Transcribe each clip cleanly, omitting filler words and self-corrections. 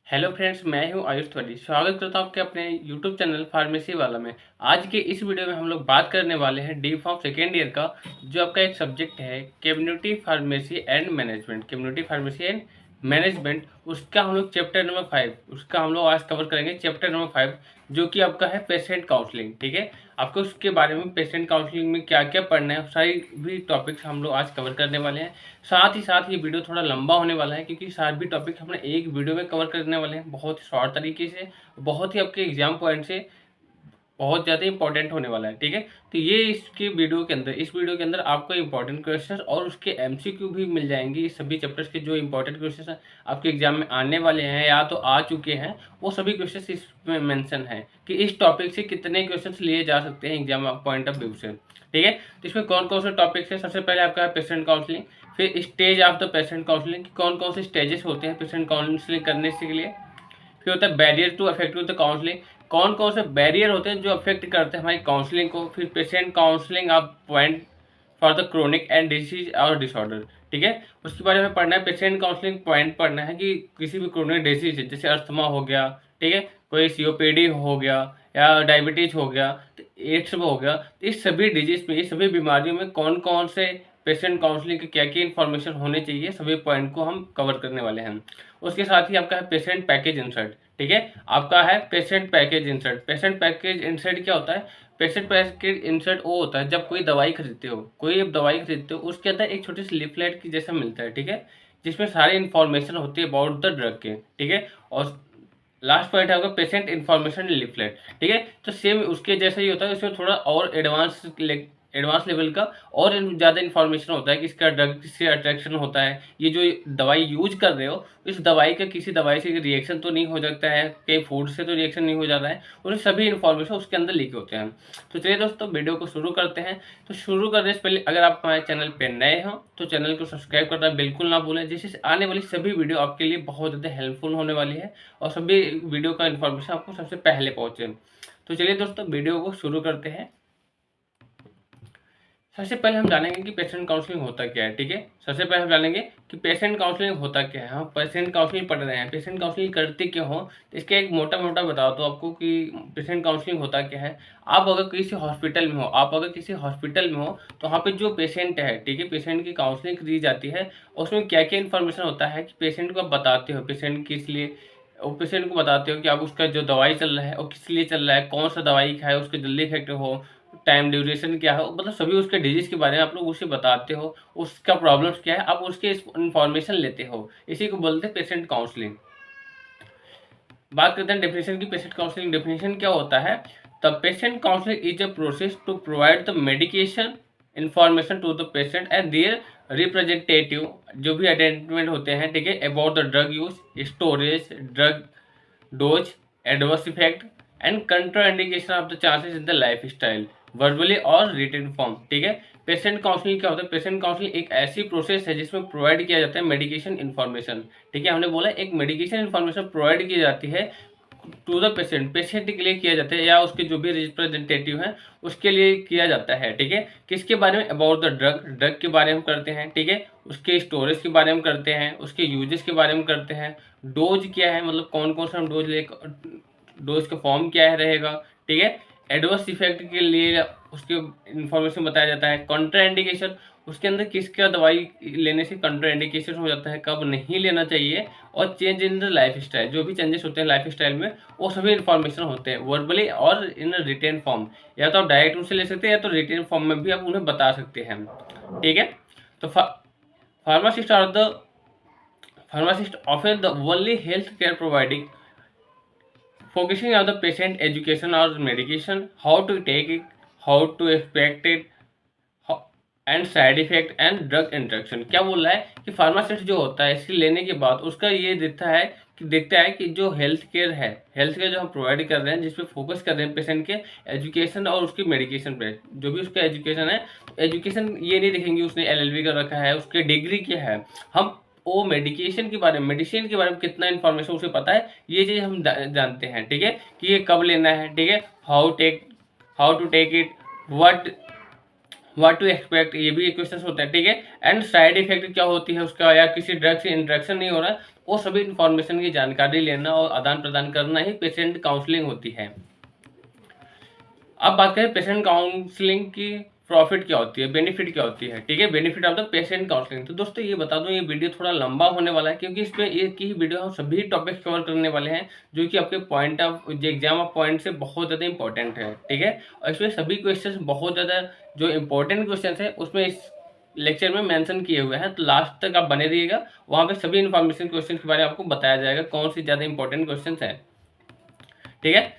Hello friends, मैं हूं आयुष तिवारी। स्वागत करता हूं आपके अपने यूट्यूब चैनल फार्मेसी वाला में। आज के इस वीडियो में हम लोग बात करने वाले हैं डी फार्म सेकेंड ईयर का, जो आपका एक सब्जेक्ट है community pharmacy and management. Community pharmacy and management, उसका हम लोग चैप्टर नंबर 5, उसका हम लोग आज कवर करेंगे चैप्टर नंबर 5, जो कि आपका है पेशेंट काउंसलिंग। ठीक है, आपको उसके बारे में पेशेंट काउंसलिंग में क्या क्या पढ़ना है, सारी भी टॉपिक्स हम लोग आज कवर करने वाले हैं। साथ ही साथ ये वीडियो थोड़ा लंबा होने वाला है, क्योंकि सारे भी टॉपिक हमने एक वीडियो में कवर करने वाले हैं, बहुत शॉर्ट तरीके से, बहुत ही आपके एग्जाम पॉइंट से बहुत ज़्यादा इंपॉर्टेंट होने वाला है। ठीक है, तो ये इस वीडियो के अंदर आपको इंपॉर्टेंट क्वेश्चन और उसके एमसीक्यू भी मिल जाएंगे। इस सभी चैप्टर्स के जो इंपॉर्टेंट क्वेश्चन आपके एग्जाम में आने वाले हैं या तो आ चुके हैं, वो सभी क्वेश्चन इसमें मेंशन है कि इस टॉपिक से कितने क्वेश्चन लिए जा सकते हैं एग्जाम पॉइंट ऑफ व्यू से। ठीक है, तो इसमें कौन कौन से टॉपिक्स है। सबसे पहले आपका है पेशेंट काउंसलिंग, फिर stage of the patient counselling, कौन कौन से स्टेजेस होते हैं पेशेंट काउंसलिंग करने के लिए। फिर होता है barrier to effective the counselling, कौन कौन से बैरियर होते हैं जो अफेक्ट करते हैं हमारी काउंसलिंग को। फिर patient counselling of point for the chronic and disease और डिसऑर्डर। ठीक है, उसके बारे में पढ़ना है। पेशेंट काउंसलिंग पॉइंट पढ़ना है कि किसी भी क्रोनिक डिसीज जैसे अस्थमा हो गया, ठीक है, कोई सीओपीडी हो गया या डायबिटीज हो गया, तो एड्स हो गया, तो इस सभी डिजीज में, इस सभी बीमारियों में कौन कौन से पेशेंट काउंसलिंग की क्या क्या इन्फॉर्मेशन होने चाहिए, सभी पॉइंट को हम कवर करने वाले हैं। उसके साथ ही आपका है पेशेंट पैकेज इंसर्ट। ठीक है, आपका है patient package insert. Patient package insert क्या होता है? पेशेंट पैकेज इंसर्ट वो होता है जब कोई दवाई खरीदते हो, कोई अब दवाई खरीदते हो, उसके अंदर एक छोटी सी लिफलेट की जैसा मिलता है। ठीक है, जिसमें सारी इन्फॉर्मेशन होती है अबाउट द ड्रग के। ठीक है, और लास्ट पॉइंट है आपका पेशेंट इन्फॉर्मेशन लिफलेट। ठीक है, तो सेम उसके जैसा ही होता है, उसमें थोड़ा और एडवांस लेवल का और ज़्यादा इन्फॉर्मेशन होता है कि इसका ड्रग किससे अट्रैक्शन होता है, ये जो दवाई यूज कर रहे हो इस दवाई का किसी दवाई से रिएक्शन तो नहीं हो सकता है, कहीं फूड से तो रिएक्शन नहीं हो जाता है, और सभी इन्फॉर्मेशन उसके अंदर लिखे होते हैं। तो चलिए दोस्तों, वीडियो को शुरू करते हैं। तो शुरू करने से पहले अगर आप हमारे चैनल पर नए हो तो चैनल को सब्सक्राइब करना बिल्कुल ना भूलें, जिससे आने वाली सभी वीडियो आपके लिए बहुत ज़्यादा हेल्पफुल होने वाली है और सभी वीडियो का इन्फॉर्मेशन आपको सबसे पहले पहुंचे। तो चलिए दोस्तों, वीडियो को शुरू करते हैं। सबसे पहले हम जानेंगे कि पेशेंट काउंसलिंग होता क्या है। ठीक है, सबसे पहले हम जानेंगे कि पेशेंट काउंसलिंग होता क्या है। हम पेशेंट काउंसलिंग पढ़ रहे हैं, पेशेंट काउंसलिंग करते क्यों हो, तो इसका एक मोटा मोटा बता दो आपको कि पेशेंट काउंसलिंग होता क्या है। आप अगर किसी हॉस्पिटल में हो, तो वहाँ पे जो पेशेंट है, ठीक है, पेशेंट की काउंसलिंग दी जाती है। उसमें क्या क्या इन्फॉर्मेशन होता है कि पेशेंट को आप बताते हो, पेशेंट किस लिए, और पेशेंट को बताते हो कि आप उसका जो दवाई चल रहा है वो किस लिए चल रहा है, कौन सा दवाई खाए उसके जल्दी इफेक्ट हो, टाइम ड्यूरेशन क्या हो, मतलब सभी उसके डिजीज के बारे में आप लोग उसे बताते हो, उसका प्रॉब्लम्स क्या है, आप उसके इन्फॉर्मेशन लेते हो। इसी को बोलते हैं पेशेंट काउंसलिंग। बात करते हैं डेफिनेशन की। पेशेंट काउंसलिंग डेफिनेशन क्या होता है? The patient counselling is a process to provide the medication information to the patient and their representative, जो भी आइडेंटिफाइड होते हैं, ठीक है, about the drug use, storage, drug dose, adverse effect and contraindication of the chances in the lifestyle, verbally और written form. ठीक है, patient counselling क्या होता है? पेशेंट काउंसलिंग एक ऐसी प्रोसेस है जिसमें प्रोवाइड किया जाता है मेडिकेशन इन्फॉर्मेशन। ठीक है, हमने बोला एक मेडिकेशन इन्फॉर्मेशन प्रोवाइड की जाती है टू द पेशेंट, पेशेंट के लिए किया जाता है या उसके जो भी रिप्रेजेंटेटिव हैं उसके लिए किया जाता है। ठीक है, किसके बारे में? अबाउट द ड्रग, ड्रग के बारे में करते हैं। ठीक है, उसके स्टोरेज के बारे में करते हैं, उसके यूजेस के बारे में करते हैं, डोज क्या है, मतलब कौन कौन सा हम डोज ले, डोज का फॉर्म क्या है रहेगा। ठीक है, एडवर्स इफेक्ट के लिए उसके इंफॉर्मेशन बताया जाता है। कॉन्ट्रा इंडिकेशन, उसके अंदर किसका दवाई लेने से कंट्रा इंडिकेशन हो जाता है, कब नहीं लेना चाहिए, और change in the life style, जो भी चेंजेस होते हैं लाइफ स्टाइल में वो सभी इन्फॉर्मेशन होते हैं वर्बली और इन रिटेन फॉर्म। या तो आप डायरेक्ट उनसे ले सकते हैं या तो रिटेन फॉर्म में भी आप उन्हें बता सकते हैं। ठीक है, तो pharmacist are the pharmacist offer the only health care providing focusing on the patient education or medication, how to take it, how to expect it, and side effect and drug interaction. क्या बोल रहा है कि pharmacist जो होता है इसकी लेने के बाद उसका ये देखता है कि जो हेल्थ केयर जो हम प्रोवाइड कर रहे हैं, जिसपे फोकस कर रहे हैं पेशेंट के एजुकेशन और उसकी मेडिकेशन पे, जो भी उसका एजुकेशन है, एजुकेशन ये नहीं देखेंगे उसने एलएलबी कर रखा है, उसकी डिग्री क्या है, हम वो मेडिकेशन के बारे में, मेडिसिन के बारे में कितना इन्फॉर्मेशन उसे पता है, ये चीज़ हम जानते हैं। ठीक है, कि ये कब लेना है, ठीक है, how to take it, what to expect, ये भी क्वेश्चन होता है। ठीक है, एंड साइड इफेक्ट क्या होती है उसका, या किसी ड्रग से इंटरेक्शन नहीं हो रहा है वो सभी इन्फॉर्मेशन की जानकारी लेना और आदान प्रदान करना ही पेशेंट काउंसलिंग होती है। अब बात करें पेशेंट काउंसलिंग की प्रॉफिट क्या होती है, बेनिफिट क्या होती है, ठीक है, benefit of the patient counselling. तो दोस्तों ये बता दूं, ये वीडियो थोड़ा लंबा होने वाला है क्योंकि इसमें एक ही वीडियो हम सभी टॉपिक्स कवर करने वाले हैं जो कि आपके point of exam of point से बहुत ज़्यादा इंपॉर्टेंट है, ठीक है। और इसमें सभी क्वेश्चन बहुत ज़्यादा जो इंपॉर्टेंट क्वेश्चन है उसमें इस लेक्चर में मेंशन किए हुए हैं, तो लास्ट तक आप बने रहिएगा। वहाँ पे सभी इन्फॉर्मेशन क्वेश्चन के बारे में आपको बताया जाएगा कौन सी ज़्यादा इंपॉर्टेंट क्वेश्चन है, ठीक है।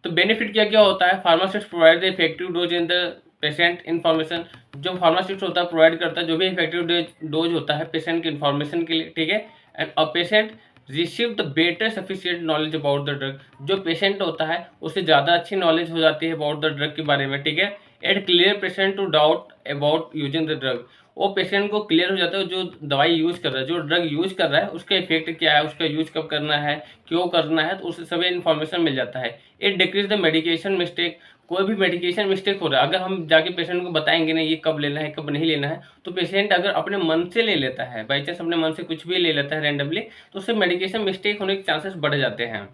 तो बेनिफिट क्या क्या होता है, pharmacist provide the effective dose in the patient information. जो फार्मासिस्ट होता है प्रोवाइड करता है जो भी इफेक्टिव डोज होता है पेशेंट के इन्फॉर्मेशन के लिए, ठीक है। And a patient receive the better sufficient knowledge about the drug. जो पेशेंट होता है उससे ज़्यादा अच्छी नॉलेज हो जाती है अबाउट द ड्रग के बारे में, ठीक है। It clear patient to doubt about using the drug. वो पेशेंट को क्लियर हो जाता है जो दवाई यूज कर रहा है, जो ड्रग यूज कर रहा है उसका इफेक्ट क्या है, उसका यूज कब करना है, क्यों करना है, तो उससे सभी इन्फॉर्मेशन मिल जाता है। It decrease the medication mistake. कोई भी मेडिकेशन मिस्टेक हो रहा है, अगर हम जाके पेशेंट को बताएंगे नहीं ये कब लेना है कब नहीं लेना है, तो पेशेंट अगर अपने मन से ले लेता है, बाई चांस अपने मन से कुछ भी ले लेता है रैंडमली, तो उससे मेडिकेशन मिस्टेक होने के चांसेस बढ़ जाते हैं।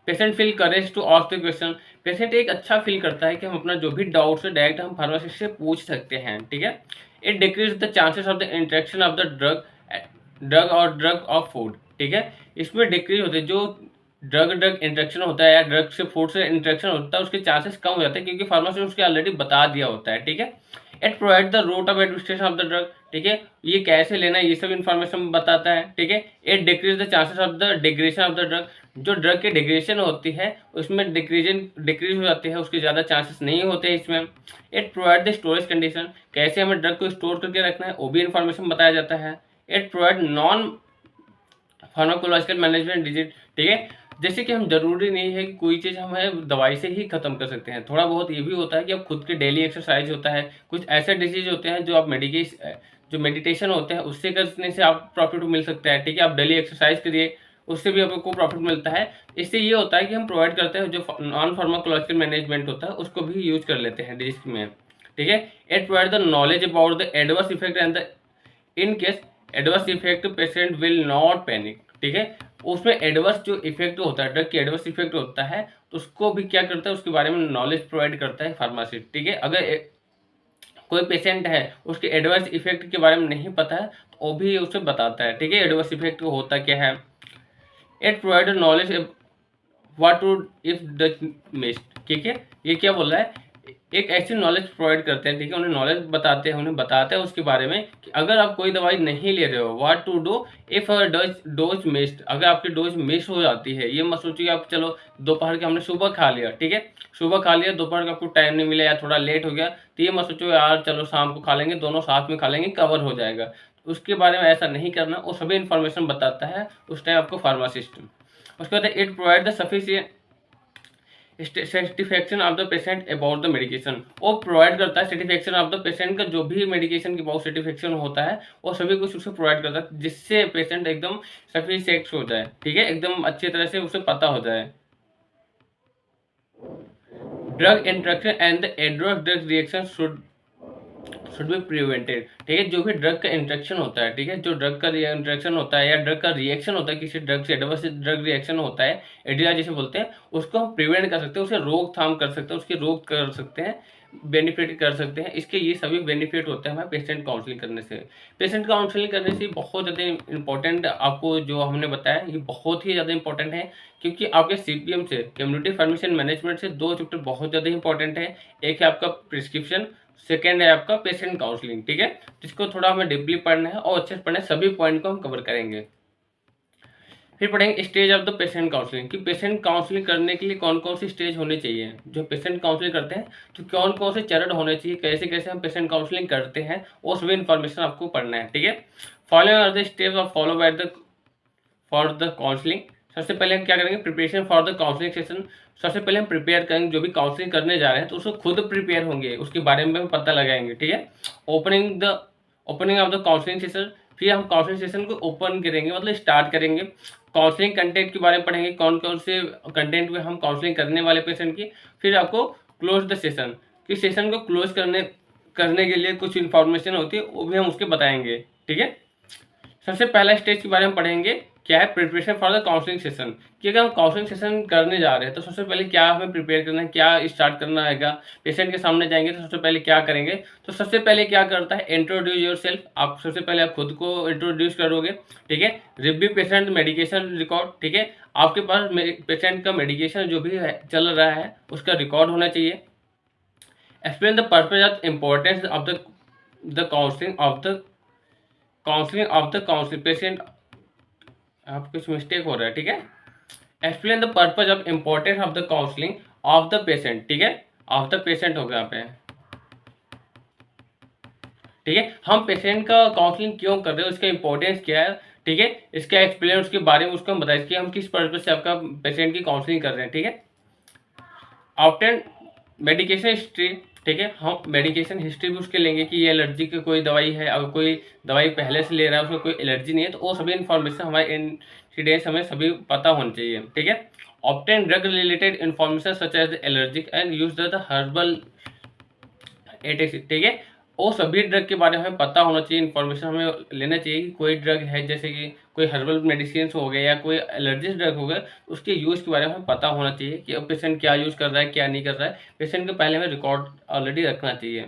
Patient feel courage to ask the question. Patient एक अच्छा फील करता है कि हम अपना जो भी डाउट्स है डायरेक्ट हम फार्मासिस्ट से पूछ सकते हैं, ठीक है। It decrease the chances of the interaction of the drug और ड्रग ऑफ फूड, ठीक है। इसमें डिक्रीज होते हैं जो ड्रग इंटरेक्शन होता है या ड्रग से फूड से इंटरेक्शन होता है उसके चांसेस कम हो जाते हैं क्योंकि फार्मासिस्ट उसके ऑलरेडी बता दिया होता है, ठीक है। It provide the route of administration of the drug, ठीक है, ये कैसे लेना है ये सब इन्फॉर्मेशन बताता है, ठीक है। It decrease the chances of the digression of the drug. जो ड्रग की डिग्रेशन होती है उसमें डिक्रीज हो जाती है, उसके ज़्यादा चांसेस नहीं होते हैं इसमें। It provide the storage condition, कैसे हमें ड्रग को स्टोर करके रखना है वो भी इन्फॉर्मेशन बताया जाता है। It provide non pharmacological management digit, ठीक है। जैसे कि हम जरूरी नहीं है कि कोई चीज़ हम है दवाई से ही खत्म कर सकते हैं, थोड़ा बहुत ये भी होता है कि आप खुद के डेली एक्सरसाइज होता है, कुछ ऐसे डिजीज होते हैं जो आप जो मेडिटेशन होते हैं उससे करने से आप प्रॉफिट मिल सकता है, ठीक है। आप डेली एक्सरसाइज करिए उससे भी आपको प्रॉफिट मिलता है। इससे ये होता है कि हम प्रोवाइड करते हैं जो नॉन फार्माकोलॉजिकल मैनेजमेंट होता है उसको भी यूज कर लेते हैं डिजीज में, ठीक है। It provide the knowledge about the adverse effect and the in case adverse effect patient will not panic, ठीक है। उसमें एडवर्स जो इफेक्ट होता है ड्रग की एडवर्स इफेक्ट होता है तो उसको भी क्या करता है उसके बारे में नॉलेज प्रोवाइड करता है फार्मासिस्ट, ठीक है। अगर कोई पेशेंट है उसके एडवर्स इफेक्ट के बारे में नहीं पता है तो वो भी उसे बताता है, ठीक है, एडवर्स इफेक्ट होता क्या है। It provide knowledge what to if the missed, ठीक है। ये क्या बोल रहा है, एक ऐसी नॉलेज प्रोवाइड करते हैं, ठीक है, उन्हें नॉलेज बताते हैं, उन्हें बताते हैं उसके बारे में कि अगर आप कोई दवाई नहीं ले रहे हो what to do if dose missed. अगर आपकी डोज मिस हो जाती है, ये मत सोचिए आप चलो दोपहर के हमने सुबह खा लिया, ठीक है, सुबह खा लिया दोपहर का आपको टाइम नहीं मिला या थोड़ा लेट हो गया तो ये मत सोचो यार चलो शाम को खा लेंगे, दोनों साथ में खा लेंगे कवर हो जाएगा। उसके बारे में ऐसा नहीं करना, वो सभी इन्फॉर्मेशन बताता है उस टाइम आपको फार्मासिस्ट। उसके बाद it provide the sufficient satisfaction of the patient about the medication. वो प्रोवाइड करता है सेटिस्फेक्शन ऑफ द पेशेंट का जो भी मेडिकेशन के बहुत सेटिस्फेक्शन होता है वो सभी कुछ उसे प्रोवाइड करता है जिससे पेशेंट एकदम सेटिस्फेक्ट हो जाए, ठीक है, एकदम अच्छी तरह से उसे पता हो जाए। Drug interaction and the adverse drug reaction should be prevented, ठीक है। जो भी ड्रग का इंट्रैक्शन होता है, ठीक है, जो ड्रग का इंट्रैक्शन होता है या ड्रग का रिएक्शन होता है किसी ड्रग से एडवर्स ड्रग रिएक्शन होता है एडीआर जिसे बोलते हैं, उसको हम प्रिवेंट कर सकते हैं, उसे रोकथाम कर सकते हैं, उसकी रोक कर सकते हैं, बेनिफिट कर सकते हैं। इसके ये सभी बेनिफिट होते हैं हमें पेशेंट काउंसलिंग करने से। पेशेंट काउंसलिंग करने से बहुत ज़्यादा इंपॉर्टेंट आपको जो हमने बताया ये बहुत ही ज़्यादा इंपॉर्टेंट है क्योंकि आपके सीपीएम से कम्युनिटी फार्मेसी मैनेजमेंट से दो चैप्टर बहुत ज़्यादा इंपॉर्टेंट है। एक है आपका प्रिस्क्रिप्शन, सेकेंड है आपका पेशेंट काउंसलिंग, ठीक है, जिसको थोड़ा हमें डीपली पढ़ना है और अच्छे से पढ़ना है, सभी पॉइंट को हम कवर करेंगे। फिर पढ़ेंगे stage of the patient counselling कि पेशेंट काउंसलिंग करने के लिए कौन कौन सी स्टेज होनी चाहिए। जो पेशेंट काउंसलिंग करते हैं तो कौन कौन से चरण होने चाहिए, कैसे कैसे हम पेशेंट काउंसलिंग करते हैं वो सभी इन्फॉर्मेशन आपको पढ़ना है, ठीक है। Following are the steps of follow by the for the counselling. सबसे पहले हम क्या करेंगे, preparation for the counselling session. सबसे पहले हम प्रिपेयर करेंगे, जो भी काउंसलिंग करने जा रहे हैं तो उसको खुद प्रिपेयर होंगे, उसके बारे में हम पता लगाएंगे, ठीक है। Opening of the counselling session, फिर हम काउंसलिंग सेशन को ओपन करेंगे मतलब स्टार्ट करेंगे। काउंसलिंग कंटेंट के बारे में पढ़ेंगे, कौन कौन से कंटेंट में हम काउंसलिंग करने वाले पेशेंट की। फिर आपको क्लोज द सेशन, कि सेशन को क्लोज करने के लिए कुछ इन्फॉर्मेशन होती है वो भी हम उसके बताएंगे, ठीक है। सबसे पहला स्टेज के बारे में पढ़ेंगे, क्या है preparation for the counselling session, कि अगर हम काउंसलिंग सेशन करने जा रहे हैं तो सबसे पहले क्या हमें प्रिपेयर करना है, क्या स्टार्ट करना है। पेशेंट के सामने जाएंगे तो सबसे पहले क्या करेंगे, तो सबसे पहले क्या करता है, इंट्रोड्यूस योर सेल्फ। आप सबसे पहले आप खुद को इंट्रोड्यूस करोगे, ठीक है। रिव्यू पेशेंट मेडिकेशन रिकॉर्ड, ठीक है, आपके पास पेशेंट का मेडिकेशन जो भी है चल रहा है उसका रिकॉर्ड होना चाहिए। Explain the purpose of importance of the counselling patient, आप कुछ मिस्टेक हो रहा है, ठीक है। Explain the purpose of importance of the counselling of the patient, ठीक है, ऑफ द पेशेंट हो गया यहाँ पे, ठीक है। हम पेशेंट का काउंसलिंग क्यों कर रहे हैं, उसका इंपॉर्टेंस क्या है, ठीक है, इसका एक्सप्लेन उसके बारे में उसको हम बताइए कि हम किस पर्पज से आपका पेशेंट की काउंसलिंग कर रहे हैं, ठीक है। ऑप्टेन मेडिकेशन हिस्ट्री, ठीक है, हम मेडिकेशन हिस्ट्री भी उसके लेंगे कि ये एलर्जी की कोई दवाई है, अगर कोई दवाई पहले से ले रहा है उसमें कोई एलर्जी नहीं है तो वो सभी इन्फॉर्मेशन हमारे इंसिडेंट्स हमें सभी पता होनी चाहिए, ठीक है। Obtain drug related information such as allergic and use the herbal attacks, ठीक है, वो सभी ड्रग के बारे में हमें पता होना चाहिए, इन्फॉर्मेशन हमें लेना चाहिए कि कोई ड्रग है जैसे कि कोई हर्बल मेडिसिन हो गए या कोई एलर्जिक ड्रग हो गए, उसके यूज़ के बारे में हमें पता होना चाहिए कि अब पेशेंट क्या यूज़ कर रहा है क्या नहीं कर रहा है, पेशेंट को पहले हमें रिकॉर्ड ऑलरेडी रखना चाहिए,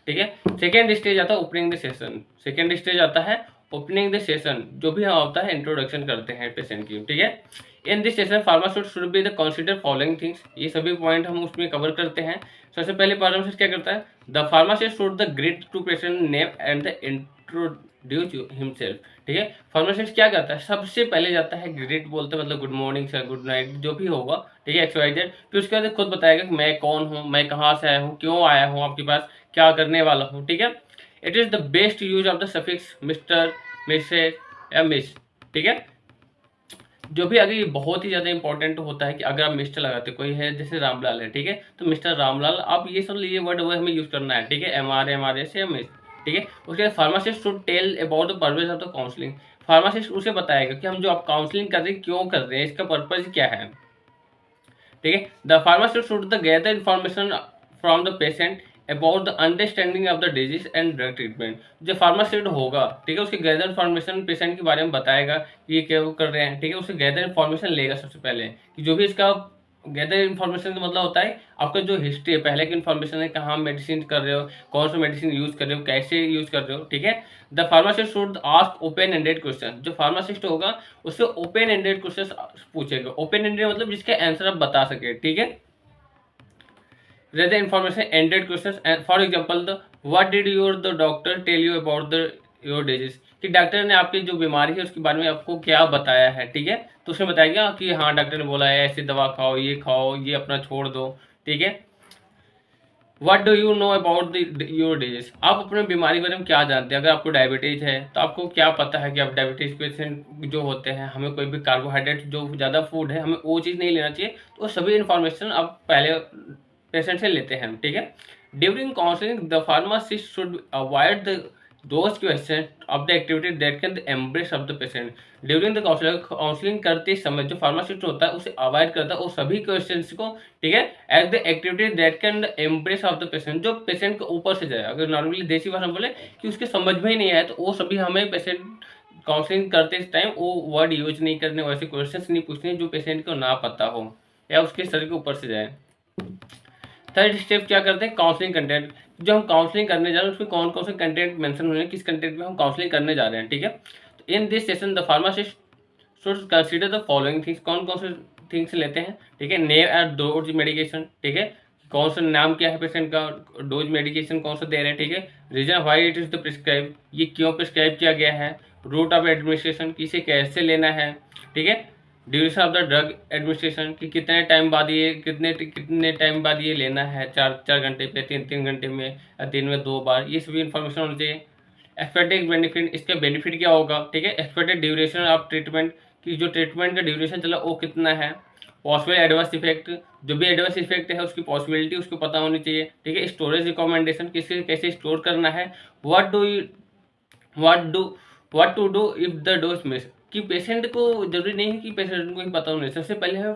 ठीक है। सेकेंड स्टेज आता है opening the session, second stage आता है ओपनिंग द सेशन, जो भी होता है इंट्रोडक्शन करते हैं पेशेंट की, ठीक है। In this session pharmacist should be the consider following things, ये सभी पॉइंट हम उसमें कवर करते हैं। सबसे पहले फार्मासिस्ट क्या करता है, the pharmacist should the greet to patient name and the introduce himself, ठीक है। फार्मासिस्ट क्या करता है, सबसे पहले जाता है ग्रीट बोलते हैं, मतलब good morning sir, good night, जो भी होगा, ठीक है, एक्सवाइजेड, फिर उसके बाद खुद बताएगा कि मैं कौन हूँ, मैं कहाँ से आया हूँ, क्यों आया हूँ आपके पास, क्या करने वाला हूँ, ठीक है। It is the best use of the suffix Mr, Mrs या मिस, ठीक है। जो भी आगे बहुत ही ज़्यादा इंपॉर्टेंट होता है कि अगर आप मिस्टर लगाते, कोई है जैसे रामलाल है, ठीक है, तो मिस्टर रामलाल आप ये सब ये वर्ड हमें यूज़ करना है, ठीक है, MR से मिस, ठीक है। उसके बाद pharmacist should tell about the purpose of the counselling, pharmacist उसे बताएगा कि हम जो आप काउंसलिंग कर रहे हैं क्यों कर रहे हैं, इसका पर्पज क्या है, ठीक है। The pharmacist should the gather information from the patient about the understanding of the disease and drug treatment, जो फार्मासिस्ट होगा, ठीक है, उसकी गैदर इन्फॉर्मेशन पेशेंट के बारे में बताएगा कि ये क्या वो कर रहे हैं, ठीक है, उससे गैदर इन्फॉर्मेशन लेगा सबसे पहले कि जो भी इसका गैदर इन्फॉर्मेशन का मतलब होता है आपका जो हिस्ट्री है, पहले की इन्फॉर्मेशन है, कहाँ मेडिसिन कर रहे हो, कौन सा मेडिसिन यूज कर रहे हो, कैसे यूज कर रहे हो, ठीक है। The pharmacist should ask open ended question, जो फार्मासिस्ट होगा उससे ओपन एंडेड क्वेश्चन पूछेगा, ओपन एंडेड मतलब जिसके आंसर आप बता सके, ठीक है। rather information ended questions, and for example the what did the doctor tell you about the your disease, कि डॉक्टर ने आपकी जो बीमारी है उसके बारे में आपको क्या बताया है, ठीक है, तो उसमें बताएगा कि हाँ डॉक्टर ने बोला है ऐसी दवा खाओ, ये अपना छोड़ दो, ठीक है। What do you know about your disease, आप अपने बीमारी के बारे में क्या जानते हैं, अगर आपको डायबिटीज है तो आपको क्या पता है कि आप डायबिटीज पेशेंट जो होते हैं हमें कोई भी कार्बोहाइड्रेट जो ज़्यादा फूड है हमें वो चीज़ नहीं लेना चाहिए, तो सभी इन्फॉर्मेशन आप पहले पेशेंट से लेते हैं, ठीक है। During counselling the pharmacist should avoid the those question of the activity that can the embrace of the patient, during the counselling करते समय जो फार्मासिस्ट होता है उसे अवॉइड करता है वो सभी क्वेश्चन को, ठीक है, as the activity that can the embrace of the patient, जो पेशेंट के ऊपर से जाए, अगर नॉर्मली देसी भाषा में बोले कि उसके समझ में ही नहीं आया तो वो सभी हमें पेशेंट काउंसलिंग करते टाइम वो वर्ड यूज नहीं करने, वैसे क्वेश्चन नहीं पूछने जो पेशेंट को ना पता हो या उसके शरीर के ऊपर से जाए। थर्ड स्टेप क्या करते हैं, काउंसलिंग कंटेंट, जो हम काउंसलिंग करने जा रहे हैं उसमें कौन कौन से कंटेंट मेंशन होने, किस कंटेंट में हम काउंसलिंग करने जा रहे हैं, ठीक है। तो इन this session the pharmacist should consider the following things, कौन कौन से थिंग्स लेते हैं, ठीक है। नेम एंड डोज मेडिकेशन, ठीक है, कौन सा नाम क्या है पेशेंट का, डोज मेडिकेशन कौन सा दे रहे हैं, ठीक है। Reason why it is the prescribe, ये क्यों प्रिस्क्राइब किया गया है। रूट ऑफ एडमिनिस्ट्रेशन, किसे कैसे लेना है, ठीक है। Duration of the drug administration, कि कितने टाइम बाद ये कितने टाइम बाद ये लेना है, 4 घंटे पे, 3 घंटे में या दिन में 2 बार, ये सभी इन्फॉर्मेशन होनी चाहिए। एक्सपेक्टेड बेनिफिट, इसका बेनिफिट क्या होगा, ठीक है। एक्सपेक्टेड ड्यूरेशन ऑफ ट्रीटमेंट, कि जो ट्रीटमेंट का ड्यूरेशन चला वो कितना है। पॉसिबल एडवर्स इफेक्ट, जो भी एडवर्स इफेक्ट है उसकी पॉसिबिलिटी उसको पता होनी चाहिए, ठीक है। स्टोरेज रिकमेंडेशन, किसे कैसे स्टोर करना है। What to do if the dose miss, कि पेशेंट को जरूरी नहीं है कि पेशेंट को ही पता होना, सबसे पहले है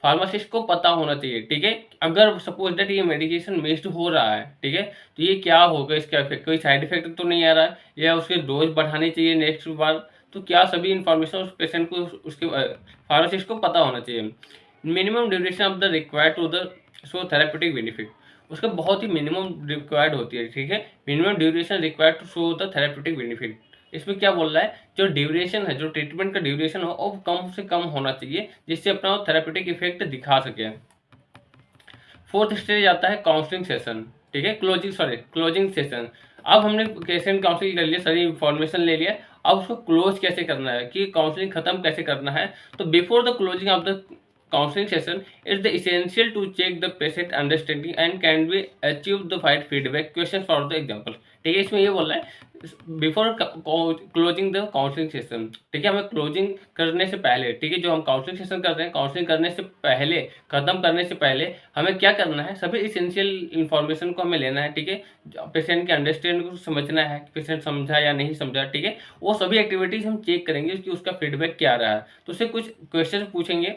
फार्मासिस्ट को पता होना चाहिए, ठीक है। अगर सपोज दैट ये मेडिकेशन मिस्ड हो रहा है, ठीक है, तो ये क्या होगा, इसका इफेक्ट, कोई साइड इफेक्ट तो नहीं आ रहा है, या उसके डोज बढ़ानी चाहिए नेक्स्ट बार, तो क्या सभी इन्फॉर्मेशन उस पेशेंट को उसके फार्मासिस्ट को पता होना चाहिए। Minimum duration of the required to the show therapeutic benefit, उसका बहुत ही मिनिमम रिक्वायर्ड होती है, ठीक है। Minimum duration required to show the therapeutic benefit, इसमें क्या बोल रहा है, जो ड्यूरेशन है, जो ट्रीटमेंट का ड्यूरेशन हो वो कम से कम होना चाहिए जिससे अपना थेरेपेटिक इफेक्ट दिखा सके। फोर्थ स्टेज आता है काउंसलिंग सेशन, ठीक है, क्लोजिंग सेशन। अब हमने पेशेंट काउंसलिंग कर लिया, सारी इंफॉर्मेशन ले लिया, अब उसको क्लोज कैसे करना है, कि काउंसलिंग खत्म कैसे करना है। तो before the closing of the counseling session it's the essential to check the patient understanding and can be achieved the right feedback questions for the example, ठीक है। इसमें ये बोल रहा है before closing the counselling session, ठीक है, हमें क्लोजिंग करने से पहले, ठीक है, जो हम काउंसलिंग सेशन करते हैं, काउंसलिंग करने से पहले, खत्म करने से पहले हमें क्या करना है, सभी इसेंशियल इन्फॉर्मेशन को हमें लेना है, ठीक है। पेशेंट के अंडरस्टैंड को समझना है, पेशेंट समझा या नहीं समझा, ठीक है। वो सभी एक्टिविटीज हम चेक करेंगे कि उसका फीडबैक क्या रहा है। तो उससे कुछ क्वेश्चन पूछेंगे,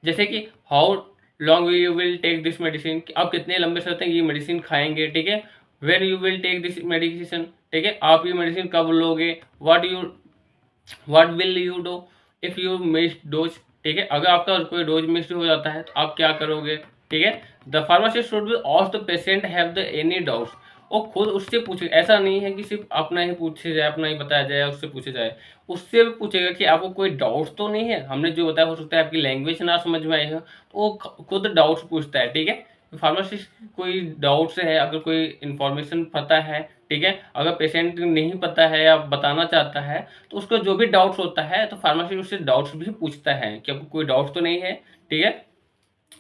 जैसे कि how long you will take this medicine, आप कितने लंबे समय तक ये मेडिसिन खाएंगे, ठीक है। When you will take this medicine, ठीक है, आप ये मेडिसिन कब लोगे। What will you do if you miss dose, ठीक है, अगर आपका कोई डोज मिस हो जाता है तो आप क्या करोगे, ठीक है। The pharmacist should be ask the patient have the any doubts, वो खुद उससे पूछे, ऐसा नहीं है कि सिर्फ अपना ही पूछे जाए, अपना ही बताया जाए, उससे पूछे जाए, उससे भी पूछेगा कि आपको कोई डाउट्स तो नहीं है, हमने जो बताया, हो सकता है आपकी लैंग्वेज ना समझ में आई हो, तो वो खुद डाउट्स पूछता है, ठीक है। फार्मासिस्ट कोई डाउट्स है, अगर कोई इन्फॉर्मेशन पता है, ठीक है, अगर पेशेंट नहीं पता है या बताना चाहता है, तो उसको जो भी डाउट्स होता है तो फार्मासिस्ट उससे डाउट्स भी पूछता है कि आपको कोई डाउट्स तो नहीं है, ठीक है,